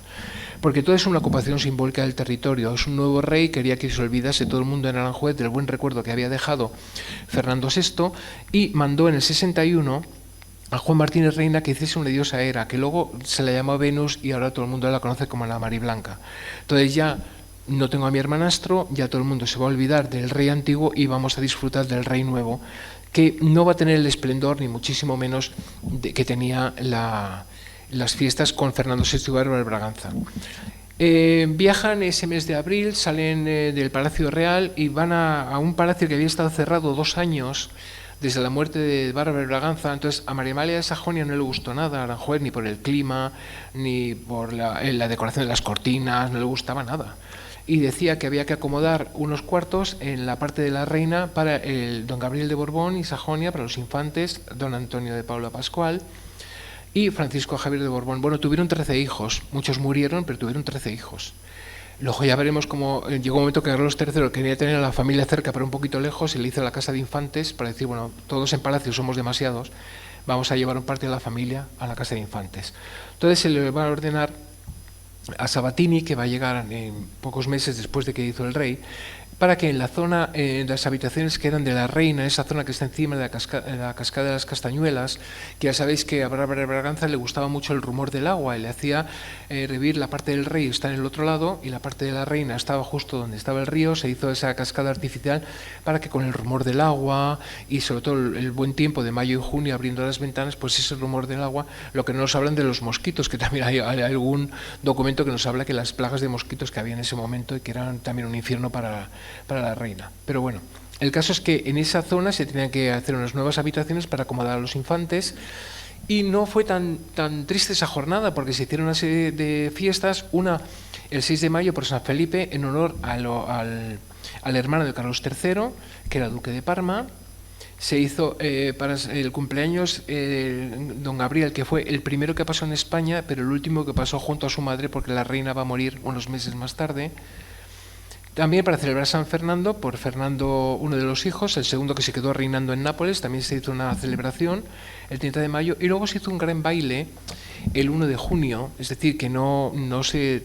S4: Porque todo es una ocupación simbólica del territorio. Es un nuevo rey, quería que se olvidase todo el mundo en Aranjuez del buen recuerdo que había dejado Fernando VI, y mandó en el 61 a Juan Martínez Reina que hiciese una diosa Hera, que luego se la llamó Venus y ahora todo el mundo la conoce como la Mariblanca. Entonces ya no tengo a mi hermanastro, ya todo el mundo se va a olvidar del rey antiguo y vamos a disfrutar del rey nuevo, que no va a tener el esplendor ni muchísimo menos que tenía las fiestas con Fernando VI y Bárbara de Braganza. Viajan ese mes de abril, salen del Palacio Real y van a un palacio que había estado cerrado 2 años desde la muerte de Bárbara de Braganza. Entonces a María Amalia de Sajonia no le gustó nada a Aranjuez, ni por el clima, ni por la decoración de las cortinas, no le gustaba nada. Y decía que había que acomodar unos cuartos en la parte de la reina para el don Gabriel de Borbón y Sajonia, para los infantes, don Antonio de Paula Pascual y Francisco Javier de Borbón. Bueno, tuvieron 13 hijos, muchos murieron, pero tuvieron 13 hijos. Luego ya veremos cómo llegó un momento que Carlos III quería tener a la familia cerca, pero un poquito lejos, y le hizo la casa de infantes para decir, bueno, todos en palacio somos demasiados, vamos a llevar un parte de la familia a la casa de infantes. Entonces se le va a ordenar a Sabatini, que va a llegar en pocos meses después de que hizo el rey, para que en la zona, de las habitaciones que eran de la reina, esa zona que está encima de la cascada de las Castañuelas, que ya sabéis que a Bárbara de Braganza le gustaba mucho el rumor del agua y le hacía revivir la parte del rey, está en el otro lado, y la parte de la reina estaba justo donde estaba el río. Se hizo esa cascada artificial para que con el rumor del agua y sobre todo el buen tiempo de mayo y junio abriendo las ventanas, pues ese rumor del agua, lo que no nos hablan de los mosquitos, que también hay algún documento que nos habla que las plagas de mosquitos que había en ese momento y que eran también un infierno para la reina. Pero bueno, el caso es que en esa zona se tenían que hacer unas nuevas habitaciones para acomodar a los infantes, y no fue tan triste esa jornada, porque se hicieron una serie de fiestas, una el 6 de mayo por San Felipe, en honor al hermano de Carlos III, que era duque de Parma. Se hizo para el cumpleaños don Gabriel, que fue el primero que pasó en España, pero el último que pasó junto a su madre, porque la reina va a morir unos meses más tarde. También para celebrar San Fernando, por Fernando, uno de los hijos, el segundo que se quedó reinando en Nápoles, también se hizo una celebración el 30 de mayo, y luego se hizo un gran baile el 1 de junio, es decir, que no se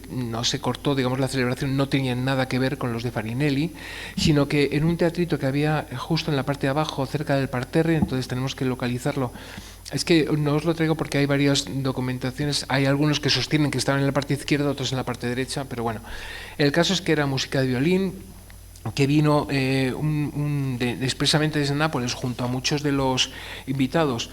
S4: cortó, digamos, la celebración no tenía nada que ver con los de Farinelli, sino que en un teatrito que había justo en la parte de abajo, cerca del parterre, entonces tenemos que localizarlo. Es que no os lo traigo porque hay varias documentaciones, hay algunos que sostienen que estaban en la parte izquierda, otros en la parte derecha, pero bueno, el caso es que era música de violín, que vino expresamente desde Nápoles junto a muchos de los invitados.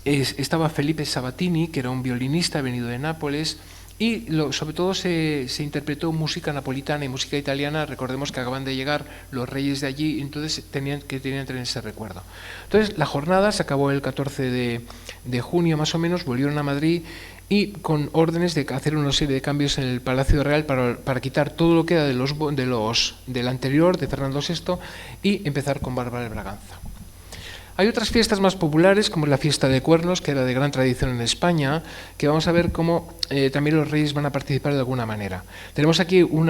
S4: Estaba Felipe Sabatini, que era un violinista venido de Nápoles, y sobre todo se interpretó música napolitana y música italiana. Recordemos que acaban de llegar los reyes de allí, entonces tenían que tener ese recuerdo. Entonces la jornada se acabó el 14 de junio más o menos, volvieron a Madrid y con órdenes de hacer una serie de cambios en el Palacio Real para quitar todo lo que era del anterior, de Fernando VI, y empezar con Bárbara de Braganza. Hay otras fiestas más populares, como la fiesta de Cuernos, que era de gran tradición en España, que vamos a ver cómo también los reyes van a participar de alguna manera. Tenemos aquí un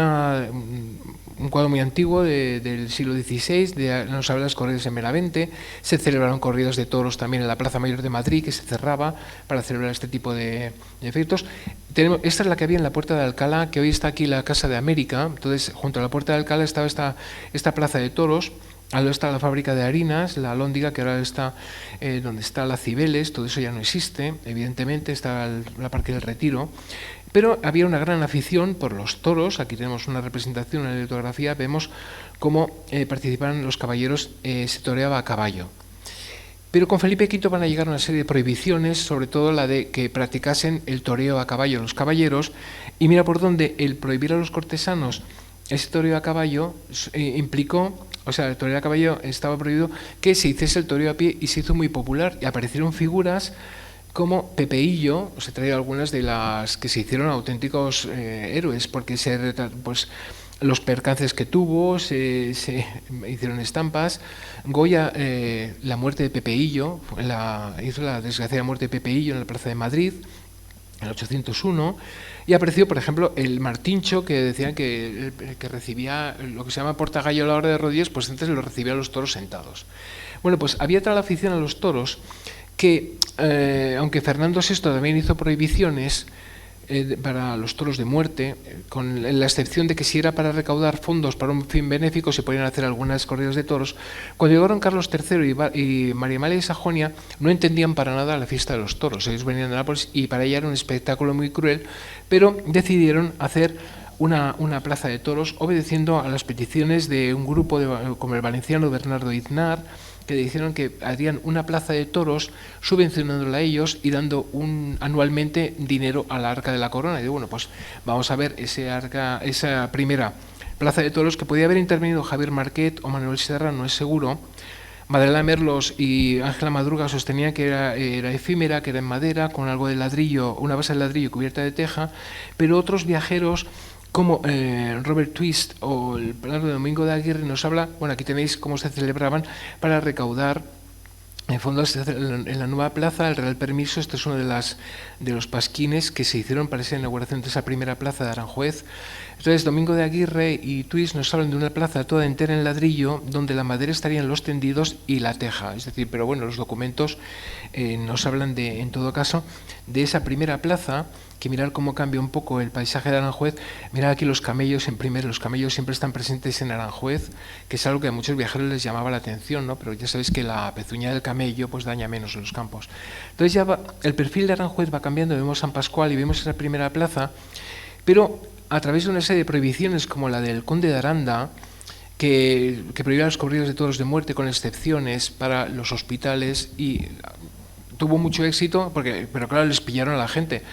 S4: cuadro muy antiguo del siglo XVI, nos habla de las corridas en Benavente. Se celebraron corridas de toros también en la Plaza Mayor de Madrid, que se cerraba para celebrar este tipo de efectos. Esta es la que había en la Puerta de Alcalá, que hoy está aquí la Casa de América. Entonces, junto a la Puerta de Alcalá estaba esta plaza de toros. Al lado está la fábrica de harinas, la Alhóndiga, que ahora está donde está la Cibeles. Todo eso ya no existe, evidentemente, está la Parque del Retiro. Pero había una gran afición por los toros. Aquí tenemos una representación en la litografía, vemos cómo participaban los caballeros, se toreaba a caballo. Pero con Felipe V van a llegar una serie de prohibiciones, sobre todo la de que practicasen el toreo a caballo los caballeros, y mira por dónde el prohibir a los cortesanos ese toreo a caballo implicó, o sea, el toreo a caballo estaba prohibido, que se hiciese el toreo a pie, y se hizo muy popular, y aparecieron figuras como Pepeillo. Os he traído algunas de las que se hicieron auténticos héroes, porque los percances que tuvo, se hicieron estampas. Goya, la muerte de Pepeillo, hizo la desgraciada muerte de Pepeillo en la Plaza de Madrid, en el 801, y apareció, por ejemplo, el Martincho, que decían que recibía lo que se llama portagallo a la hora de rodillas, pues antes lo recibía a los toros sentados. Bueno, pues había tal afición a los toros que, aunque Fernando VI también hizo prohibiciones para los toros de muerte, con la excepción de que si era para recaudar fondos para un fin benéfico se podían hacer algunas corridas de toros, cuando llegaron Carlos III y María Amalia de Sajonia no entendían para nada la fiesta de los toros. Ellos venían de Nápoles y para ella era un espectáculo muy cruel, pero decidieron hacer una plaza de toros obedeciendo a las peticiones de un grupo como el valenciano Bernardo Iznar, que dijeron que harían una plaza de toros subvencionándola a ellos y dando anualmente dinero a la Arca de la Corona. Y digo, bueno, pues vamos a ver esa primera plaza de toros, que podía haber intervenido Javier Marquet o Manuel Serra, no es seguro. Madalena Merlos y Ángela Madruga sostenían que era efímera, que era en madera, con algo de ladrillo, una base de ladrillo cubierta de teja, pero otros viajeros como Robert Twist o el Bernardo Domingo de Aguirre nos habla, bueno, aquí tenéis cómo se celebraban para recaudar fondos en la nueva plaza, el Real Permiso. Este es uno de los pasquines que se hicieron para esa inauguración de esa primera plaza de Aranjuez. Entonces, Domingo de Aguirre y Twist nos hablan de una plaza toda entera en ladrillo, donde la madera estaría en los tendidos y la teja. Es decir, pero bueno, los documentos nos hablan en todo caso, de esa primera plaza, que mirar cómo cambia un poco el paisaje de Aranjuez. Mirad aquí los camellos los camellos siempre están presentes en Aranjuez, que es algo que a muchos viajeros les llamaba la atención, ¿no? Pero ya sabéis que la pezuña del camello pues daña menos en los campos. Entonces ya el perfil de Aranjuez va cambiando, vemos San Pascual y vemos esa primera plaza, pero a través de una serie de prohibiciones como la del conde de Aranda, que prohibía las corridas de toros de muerte con excepciones para los hospitales, y tuvo mucho éxito, pero claro, les pillaron a la gente,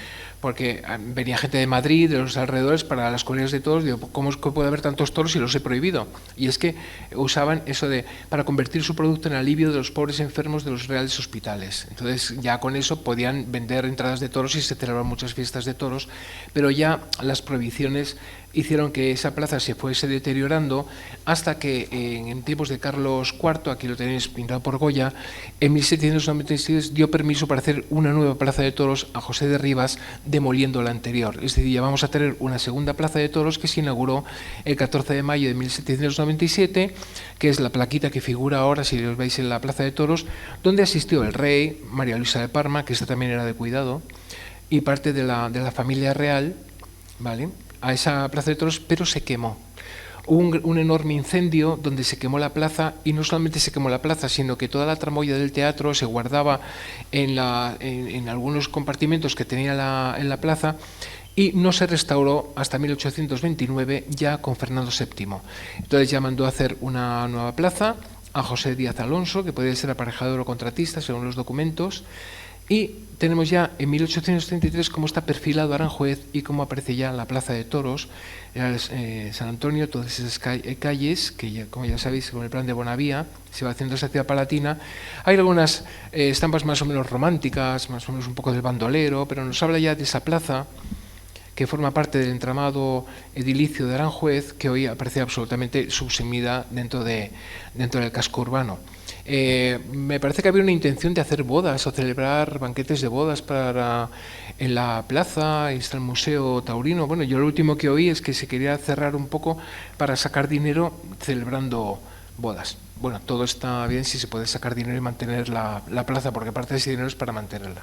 S4: porque venía gente de Madrid, de los alrededores, para las corridas de toros. Digo, ¿cómo es que puede haber tantos toros si los he prohibido? Y es que usaban eso para convertir su producto en alivio de los pobres enfermos de los reales hospitales. Entonces ya con eso podían vender entradas de toros y se celebraban muchas fiestas de toros, pero ya las prohibiciones hicieron que esa plaza se fuese deteriorando hasta que en tiempos de Carlos IV, aquí lo tenéis pintado por Goya, en 1796 dio permiso para hacer una nueva plaza de toros a José de Rivas, demoliendo la anterior. Es decir, ya vamos a tener una segunda plaza de toros que se inauguró el 14 de mayo de 1797, que es la plaquita que figura ahora, si os veis, en la plaza de toros, donde asistió el rey, María Luisa de Parma, que esta también era de cuidado, y parte de la familia real, ¿vale?, a esa plaza de toros, pero se quemó. Hubo un enorme incendio donde se quemó la plaza, y no solamente se quemó la plaza, sino que toda la tramoya del teatro se guardaba en algunos compartimentos que tenía en la plaza, y no se restauró hasta 1829, ya con Fernando VII. Entonces ya mandó a hacer una nueva plaza a José Díaz Alonso, que podía ser aparejador o contratista según los documentos, y tenemos ya en 1833 cómo está perfilado Aranjuez y cómo aparece ya la plaza de toros, San Antonio, todas esas calles que ya, como ya sabéis, con el plan de Bonavía se va haciendo esa ciudad palatina. Hay algunas estampas más o menos románticas, más o menos un poco del bandolero, pero nos habla ya de esa plaza que forma parte del entramado edilicio de Aranjuez, que hoy aparece absolutamente subsumida dentro del casco urbano. Me parece que había una intención de hacer bodas o celebrar banquetes de bodas en la plaza. Ahí está el Museo Taurino. Bueno, yo lo último que oí es que se quería cerrar un poco para sacar dinero celebrando bodas. Bueno, todo está bien si se puede sacar dinero y mantener la plaza, porque parte de ese dinero es para mantenerla.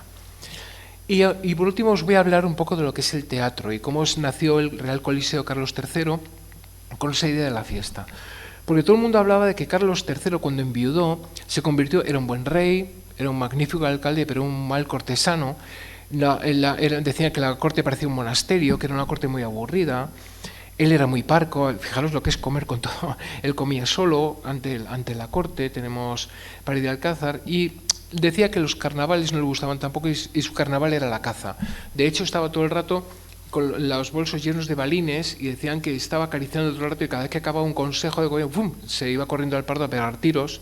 S4: Y por último os voy a hablar un poco de lo que es el teatro y cómo nació el Real Coliseo Carlos III con esa idea de la fiesta. Porque todo el mundo hablaba de que Carlos III, cuando enviudó, era un buen rey, era un magnífico alcalde, pero un mal cortesano. Decían que la corte parecía un monasterio, que era una corte muy aburrida. Él era muy parco. Fijaros lo que es comer con todo. Él comía solo ante la corte. Tenemos Pared de Alcázar. Y decía que los carnavales no le gustaban tampoco, y su carnaval era la caza. De hecho, estaba todo el rato con los bolsos llenos de balines, y decían que estaba acariciando todo el rato, y cada vez que acababa un consejo de gobierno, ¡pum!, se iba corriendo al Pardo a pegar tiros.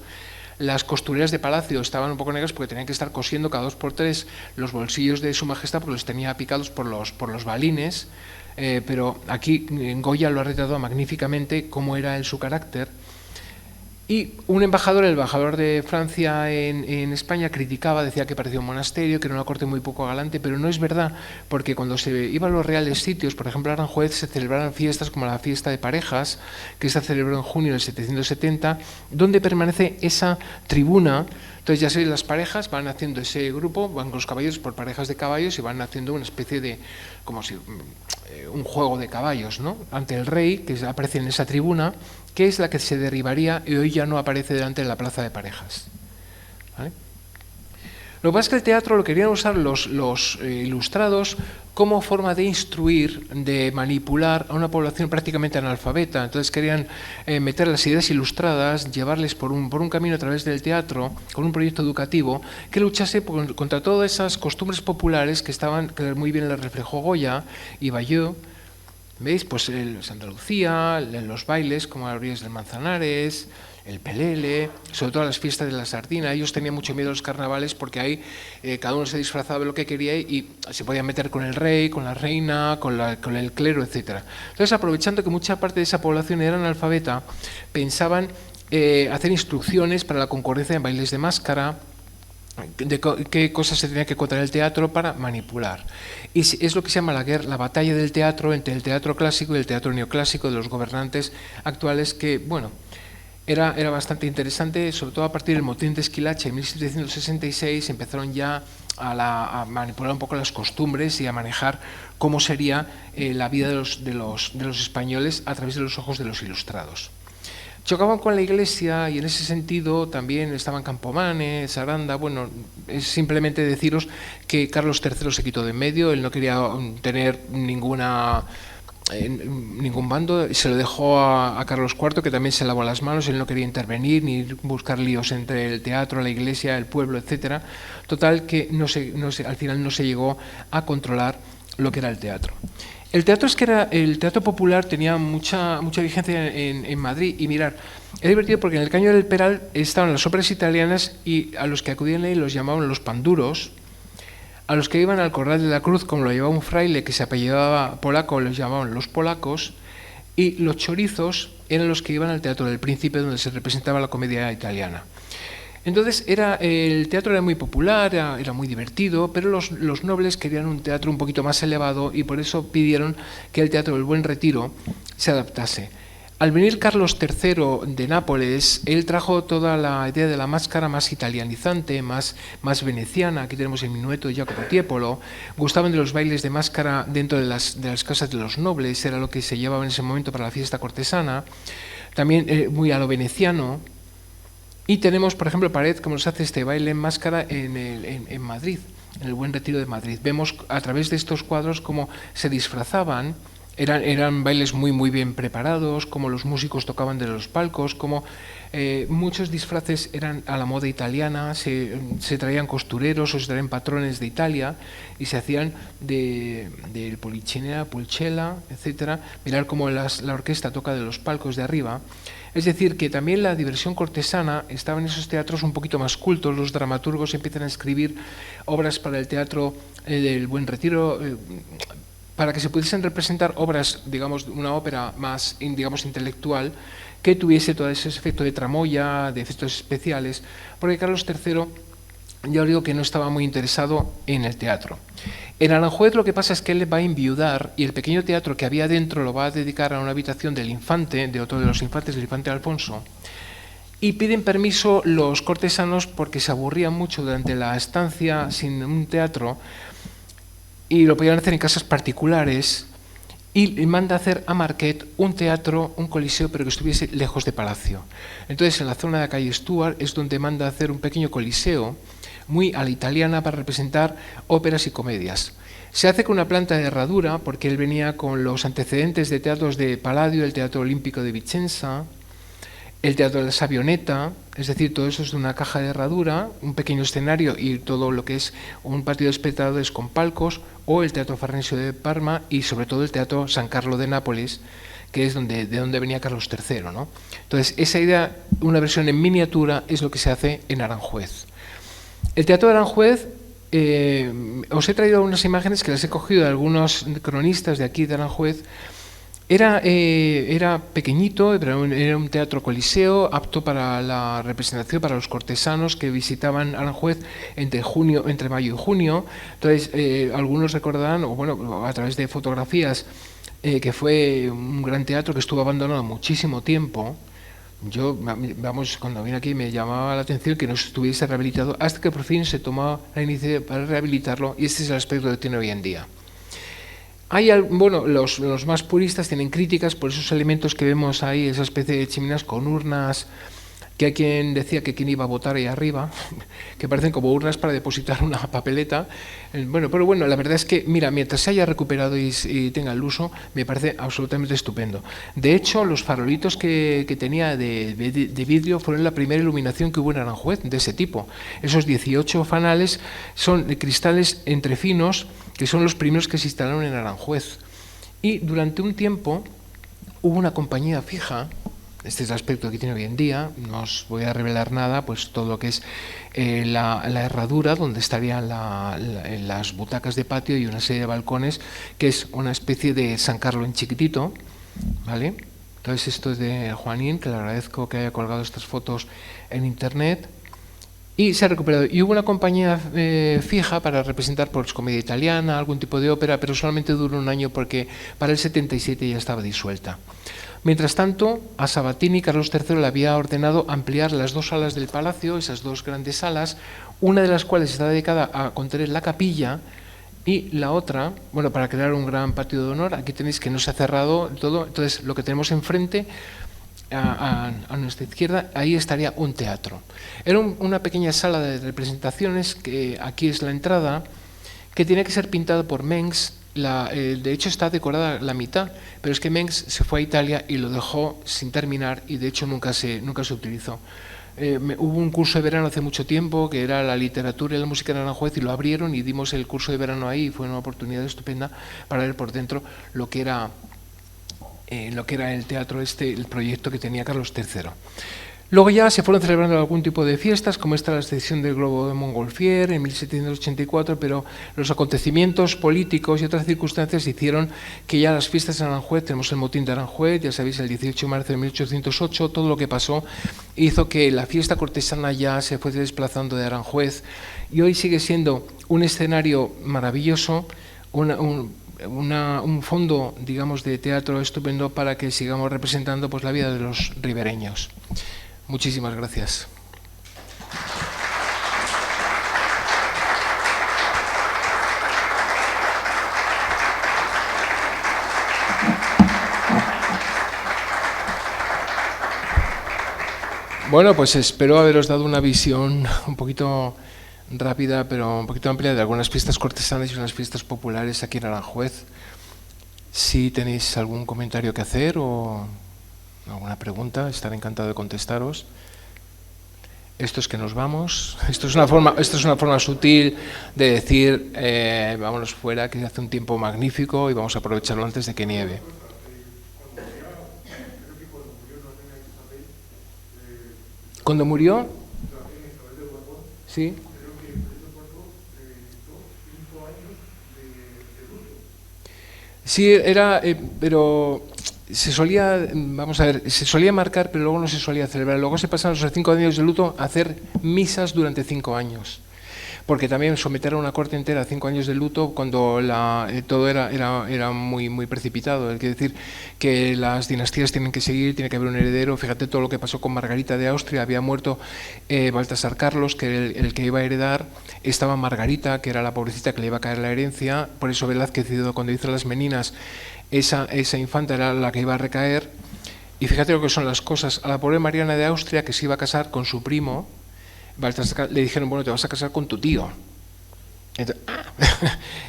S4: Las costureras de palacio estaban un poco negras porque tenían que estar cosiendo cada 2 por 3 los bolsillos de su majestad, porque los tenía picados por los balines. pero aquí Goya lo ha retratado magníficamente cómo era su carácter. Y el embajador de Francia en España criticaba, decía que parecía un monasterio, que era una corte muy poco galante, pero no es verdad, porque cuando se iba a los reales sitios, por ejemplo en Aranjuez, se celebraban fiestas como la fiesta de parejas, que se celebró en junio del 770, donde permanece esa tribuna. Entonces ya sabéis, las parejas van haciendo ese grupo, van con los caballos por parejas de caballos y van haciendo una especie de, como si un juego de caballos, ¿no?, ante el rey, que aparece en esa tribuna, que es la que se derribaría y hoy ya no aparece delante de la plaza de parejas. ¿Vale? Lo que pasa es que el teatro lo querían usar los ilustrados como forma de instruir, de manipular a una población prácticamente analfabeta. Entonces querían meter las ideas ilustradas, llevarles por un camino a través del teatro, con un proyecto educativo que luchase contra todas esas costumbres populares que muy bien les reflejó Goya y Bayeux. ¿Veis? Pues Andalucía, los bailes como las orillas del Manzanares, el pelele, sobre todo las fiestas de la sardina. Ellos tenían mucho miedo a los carnavales porque ahí cada uno se disfrazaba de lo que quería y se podía meter con el rey, con la reina, con el clero, etc. Entonces, aprovechando que mucha parte de esa población era analfabeta, pensaban hacer instrucciones para la concurrencia en bailes de máscara, de qué cosas se tenía que contar el teatro para manipular. Y es lo que se llama la batalla del teatro entre el teatro clásico y el teatro neoclásico de los gobernantes actuales, que, bueno, era bastante interesante, sobre todo a partir del motín de Esquilache en 1766 empezaron ya a manipular un poco las costumbres y a manejar cómo sería la vida de los españoles a través de los ojos de los ilustrados. Chocaban con la Iglesia y en ese sentido también estaban Campomanes, Aranda. Bueno, es simplemente deciros que Carlos III se quitó de en medio, él no quería tener ningún bando, se lo dejó a Carlos IV, que también se lavó las manos, él no quería intervenir ni buscar líos entre el teatro, la Iglesia, el pueblo, etcétera. Total que al final no se llegó a controlar lo que era el teatro. El teatro popular tenía mucha vigencia en Madrid, y mirar, es divertido porque en el Caño del Peral estaban las óperas italianas y a los que acudían ahí los llamaban los panduros, a los que iban al Corral de la Cruz, como lo llevaba un fraile que se apellidaba polaco, los llamaban los polacos, y los chorizos eran los que iban al Teatro del Príncipe, donde se representaba la comedia italiana. Entonces el teatro era muy popular, era muy divertido, pero los nobles querían un teatro un poquito más elevado y por eso pidieron que el Teatro del Buen Retiro se adaptase. Al venir Carlos III de Nápoles, él trajo toda la idea de la máscara más italianizante, más veneciana. Aquí tenemos el minueto de Jacopo Tiepolo. Gustaban de los bailes de máscara dentro de las casas de los nobles, era lo que se llevaba en ese momento para la fiesta cortesana. También muy a lo veneciano. Y tenemos, por ejemplo, Paret, como nos hace este baile en máscara en Madrid, en el Buen Retiro de Madrid. Vemos a través de estos cuadros cómo se disfrazaban, eran bailes muy bien preparados, cómo los músicos tocaban de los palcos, cómo muchos disfraces eran a la moda italiana, se traían costureros o se traían patrones de Italia y se hacían del Polichinella, Pulcella, etc. Mirar cómo la orquesta toca de los palcos de arriba. Es decir, que también la diversión cortesana estaba en esos teatros un poquito más cultos. Los dramaturgos empiezan a escribir obras para el Teatro del Buen Retiro, para que se pudiesen representar obras, digamos, una ópera más, digamos, intelectual, que tuviese todo ese efecto de tramoya, de efectos especiales, porque Carlos III, ya os digo que no estaba muy interesado en el teatro. En Aranjuez lo que pasa es que él va a enviudar y el pequeño teatro que había dentro lo va a dedicar a una habitación del infante, de otro de los infantes, del infante Alfonso, y piden permiso los cortesanos porque se aburrían mucho durante la estancia sin un teatro y lo podían hacer en casas particulares, y manda a hacer a Marquet un teatro, un coliseo, pero que estuviese lejos de palacio. Entonces, en la zona de la calle Stuart es donde manda a hacer un pequeño coliseo, muy a la italiana, para representar óperas y comedias. Se hace con una planta de herradura, porque él venía con los antecedentes de teatros de Palladio, el Teatro Olímpico de Vicenza, el Teatro de la Savioneta, es decir, todo eso es de una caja de herradura, un pequeño escenario y todo lo que es un patio de espectadores con palcos, o el Teatro Farnesio de Parma y sobre todo el Teatro San Carlo de Nápoles, que es de donde venía Carlos III, ¿no? Entonces, esa idea, una versión en miniatura, es lo que se hace en Aranjuez. El Teatro de Aranjuez os he traído unas imágenes que las he cogido de algunos cronistas de aquí de Aranjuez. Era pequeñito, pero era un teatro coliseo apto para la representación para los cortesanos que visitaban Aranjuez entre mayo y junio. Entonces, algunos recordarán, o bueno, a través de fotografías, que fue un gran teatro que estuvo abandonado muchísimo tiempo. Yo, vamos, cuando vine aquí me llamaba la atención que no estuviese rehabilitado hasta que por fin se tomó la iniciativa para rehabilitarlo, y este es el aspecto que tiene hoy en día. Bueno, los más puristas tienen críticas por esos elementos que vemos ahí, esa especie de chimeneas con urnas, que hay quien decía que quien iba a votar ahí arriba, que parecen como urnas para depositar una papeleta. Bueno, pero bueno, la verdad es que, mira, mientras se haya recuperado y tenga el uso, me parece absolutamente estupendo. De hecho, los farolitos que tenía de vidrio fueron la primera iluminación que hubo en Aranjuez de ese tipo. Esos 18 fanales son de cristales entrefinos, que son los primeros que se instalaron en Aranjuez. Y durante un tiempo hubo una compañía fija. Este es el aspecto que tiene hoy en día. No os voy a revelar nada, pues todo lo que es la herradura, donde estarían las butacas de patio y una serie de balcones, que es una especie de San Carlos en chiquitito, ¿vale? Entonces esto es de Juanín, que le agradezco que haya colgado estas fotos en internet. Y se ha recuperado. Y hubo una compañía fija para representar pues, comedia italiana, algún tipo de ópera, pero solamente duró un año porque para el 77 ya estaba disuelta. Mientras tanto, a Sabatini, Carlos III le había ordenado ampliar las dos salas del palacio, esas dos grandes salas, una de las cuales está dedicada a contener la capilla y la otra, bueno, para crear un gran patio de honor. Aquí tenéis que no se ha cerrado todo, entonces lo que tenemos enfrente, a nuestra izquierda, ahí estaría un teatro. Era una pequeña sala de representaciones, que aquí es la entrada, que tenía que ser pintada por Mengs. De hecho está decorada la mitad, pero es que Mengs se fue a Italia y lo dejó sin terminar, y de hecho nunca se utilizó. Hubo un curso de verano hace mucho tiempo que era la literatura y la música en Aranjuez, y lo abrieron y dimos el curso de verano ahí, y fue una oportunidad estupenda para ver por dentro lo que era el teatro, el proyecto que tenía Carlos III. Luego ya se fueron celebrando algún tipo de fiestas, como esta la sección del Globo de Montgolfier en 1784, pero los acontecimientos políticos y otras circunstancias hicieron que ya las fiestas en Aranjuez, tenemos el motín de Aranjuez, ya sabéis, el 18 de marzo de 1808, todo lo que pasó hizo que la fiesta cortesana ya se fuese desplazando de Aranjuez, y hoy sigue siendo un escenario maravilloso, un fondo, digamos, de teatro estupendo para que sigamos representando pues la vida de los ribereños. Muchísimas gracias. Bueno, pues espero haberos dado una visión un poquito rápida, pero un poquito amplia de algunas fiestas cortesanas y unas fiestas populares aquí en Aranjuez. Si tenéis algún comentario que hacer o alguna pregunta, estaré encantado de contestaros. Esto es que nos vamos. Esto es una forma sutil de decir vámonos fuera, que hace un tiempo magnífico y vamos a aprovecharlo antes de que nieve. ¿Cuándo murió? Sí. Sí, era, pero se solía, vamos a ver, se solía marcar, pero luego no se solía celebrar. Luego se pasaron los 5 años de luto a hacer misas durante 5 años. Porque también someter a una corte entera a 5 años de luto cuando todo era muy precipitado. Es decir, que las dinastías tienen que seguir, tiene que haber un heredero. Fíjate todo lo que pasó con Margarita de Austria. Había muerto Baltasar Carlos, que era el que iba a heredar. Estaba Margarita, que era la pobrecita que le iba a caer la herencia. Por eso Velázquez, cuando hizo las Meninas, esa infanta era la que iba a recaer. Y fíjate lo que son las cosas. A la pobre Mariana de Austria, que se iba a casar con su primo, le dijeron, bueno, te vas a casar con tu tío. Entonces,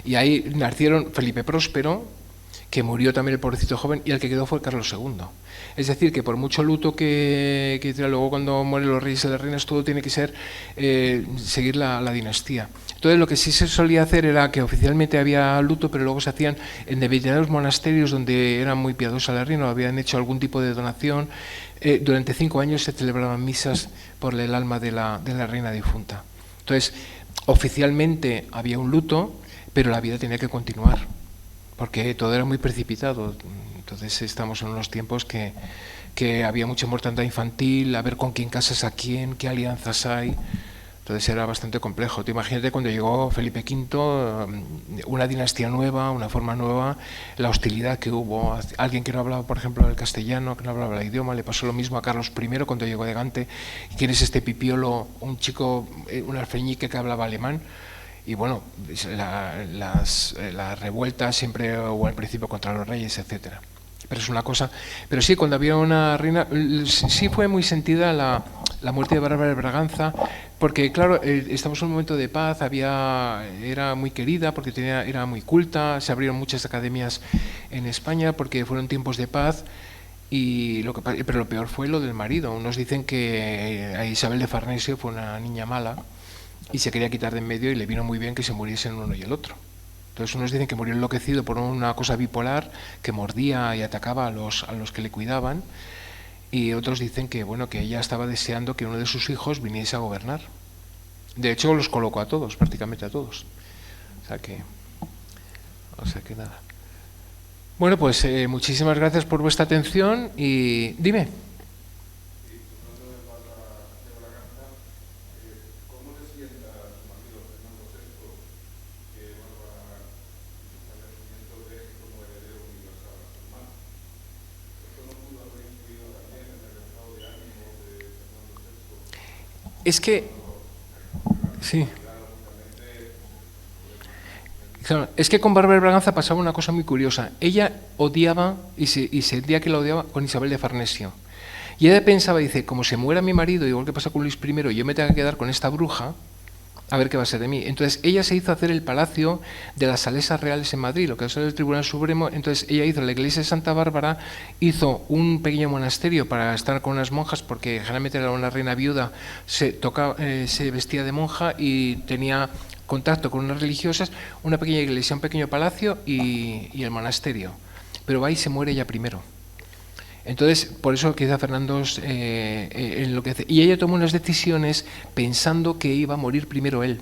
S4: y ahí nacieron Felipe Próspero, que murió también el pobrecito joven, y el que quedó fue Carlos II. Es decir, que por mucho luto que luego cuando mueren los reyes y las reinas, todo tiene que ser seguir la dinastía. Entonces lo que sí se solía hacer era que oficialmente había luto, pero luego se hacían en determinados monasterios donde era muy piadosa la reina, o habían hecho algún tipo de donación. Durante 5 años se celebraban misas por el alma de la reina difunta. Entonces, oficialmente había un luto, pero la vida tenía que continuar, porque todo era muy precipitado. Entonces estamos en unos tiempos que había mucha mortandad infantil, a ver con quién casas a quién, qué alianzas hay. Entonces era bastante complejo. Te imagínate cuando llegó Felipe V, una dinastía nueva, una forma nueva, la hostilidad que hubo. Alguien que no hablaba, por ejemplo, el castellano, que no hablaba el idioma, le pasó lo mismo a Carlos I cuando llegó de Gante. ¿Quién es este pipiolo? Un chico, un alfeñique que hablaba alemán. Y bueno, las revueltas siempre hubo al principio contra los reyes, etcétera. Pero es una cosa. Pero sí, cuando había una reina, sí fue muy sentida la muerte de Bárbara de Braganza, porque claro, estamos en un momento de paz, era muy querida porque era muy culta, se abrieron muchas academias en España porque fueron tiempos de paz. Pero lo peor fue lo del marido. Unos dicen que a Isabel de Farnesio fue una niña mala y se quería quitar de en medio y le vino muy bien que se muriesen uno y el otro. Entonces unos dicen que murió enloquecido por una cosa bipolar, que mordía y atacaba a los que le cuidaban, y otros dicen que, bueno, que ella estaba deseando que uno de sus hijos viniese a gobernar. De hecho los colocó a todos, prácticamente a todos. O sea que nada. Bueno, pues muchísimas gracias por vuestra atención y dime. Es que, sí. Claro, es que con Bárbara de Braganza pasaba una cosa muy curiosa. Ella odiaba y sentía que la odiaba con Isabel de Farnesio. Y ella pensaba, dice, como se muera mi marido, igual que pasa con Luis I, yo me tengo que quedar con esta bruja, a ver qué va a ser de mí. Entonces ella se hizo hacer el Palacio de las Salesas Reales en Madrid, lo que es el Tribunal Supremo. Entonces ella hizo la iglesia de Santa Bárbara, hizo un pequeño monasterio para estar con unas monjas, porque generalmente era una reina viuda, se vestía de monja y tenía contacto con unas religiosas, una pequeña iglesia, un pequeño palacio y el monasterio. Pero va y se muere ella primero. Entonces, por eso quizá Fernando enloquece. Y ella tomó unas decisiones pensando que iba a morir primero él.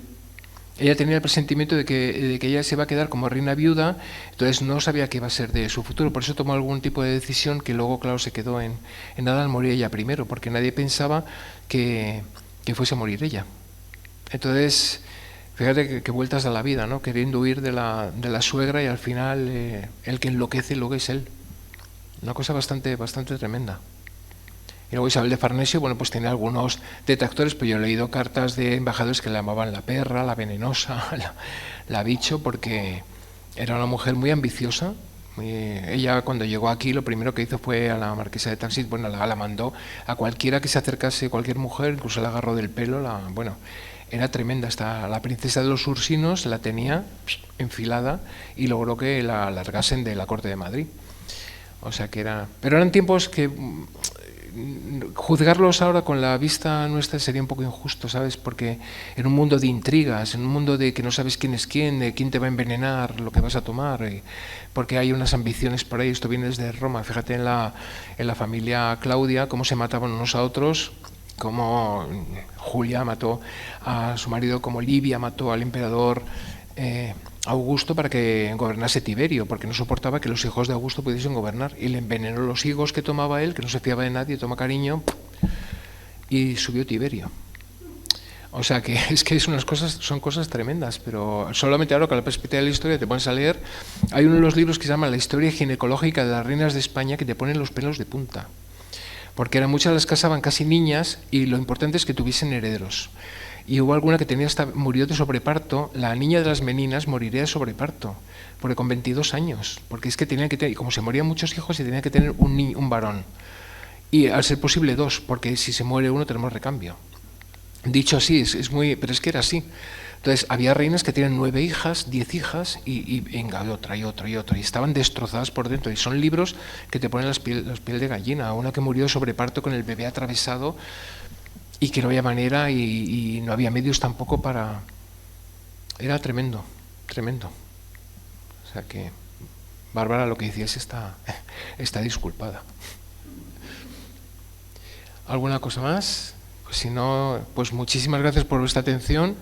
S4: Ella tenía el presentimiento de que ella se iba a quedar como reina viuda, entonces no sabía qué iba a ser de su futuro. Por eso tomó algún tipo de decisión que luego, claro, se quedó en nada al morir ella primero, porque nadie pensaba que fuese a morir ella. Entonces, fíjate que vueltas a la vida, ¿no? Queriendo huir de la suegra y al final el que enloquece luego es él. Una cosa bastante tremenda. Y luego Isabel de Farnesio, bueno, pues tiene algunos detractores, pero yo he leído cartas de embajadores que la llamaban la perra, la venenosa, la bicho, porque era una mujer muy ambiciosa. Ella cuando llegó aquí lo primero que hizo fue a la marquesa de Taxis, bueno, la mandó a cualquiera que se acercase, cualquier mujer, incluso la agarró del pelo, bueno, era tremenda. Hasta la princesa de los Ursinos la tenía enfilada y logró que la largasen de la corte de Madrid. O sea que pero eran tiempos que juzgarlos ahora con la vista nuestra sería un poco injusto, ¿sabes? Porque en un mundo de intrigas, en un mundo de que no sabes quién es quién, de quién te va a envenenar, lo que vas a tomar, porque hay unas ambiciones por ahí. Esto viene desde Roma. Fíjate en la familia Claudia, cómo se mataban unos a otros, cómo Julia mató a su marido, como Livia mató al emperador Augusto para que gobernase Tiberio, porque no soportaba que los hijos de Augusto pudiesen gobernar, y le envenenó los higos que tomaba él, que no se fiaba de nadie, toma cariño, y subió Tiberio. O sea que son cosas tremendas, pero solamente ahora con la perspectiva de la historia te pones a leer. Hay uno de los libros que se llama La historia ginecológica de las reinas de España, que te ponen los pelos de punta, porque muchas las casaban casi niñas y lo importante es que tuviesen herederos. Y hubo alguna que murió de sobreparto. La niña de las Meninas moriría de sobreparto, porque con 22 años, porque es que tenían que tener, y como se morían muchos hijos, se tenía que tener un varón, y al ser posible 2, porque si se muere uno tenemos recambio. Dicho así, pero es que era así. Entonces había reinas que tenían 9 hijas, 10 hijas, y venga, otra, y estaban destrozadas por dentro. Y son libros que te ponen los piel de gallina. Una que murió de sobreparto con el bebé atravesado, y que no había manera y no había medios tampoco para... Era tremendo. O sea que, Bárbara, lo que decías está disculpada. ¿Alguna cosa más? Pues si no, pues muchísimas gracias por vuestra atención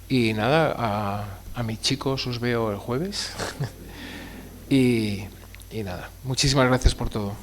S4: Y nada, a mis chicos os veo el jueves. y nada, muchísimas gracias por todo.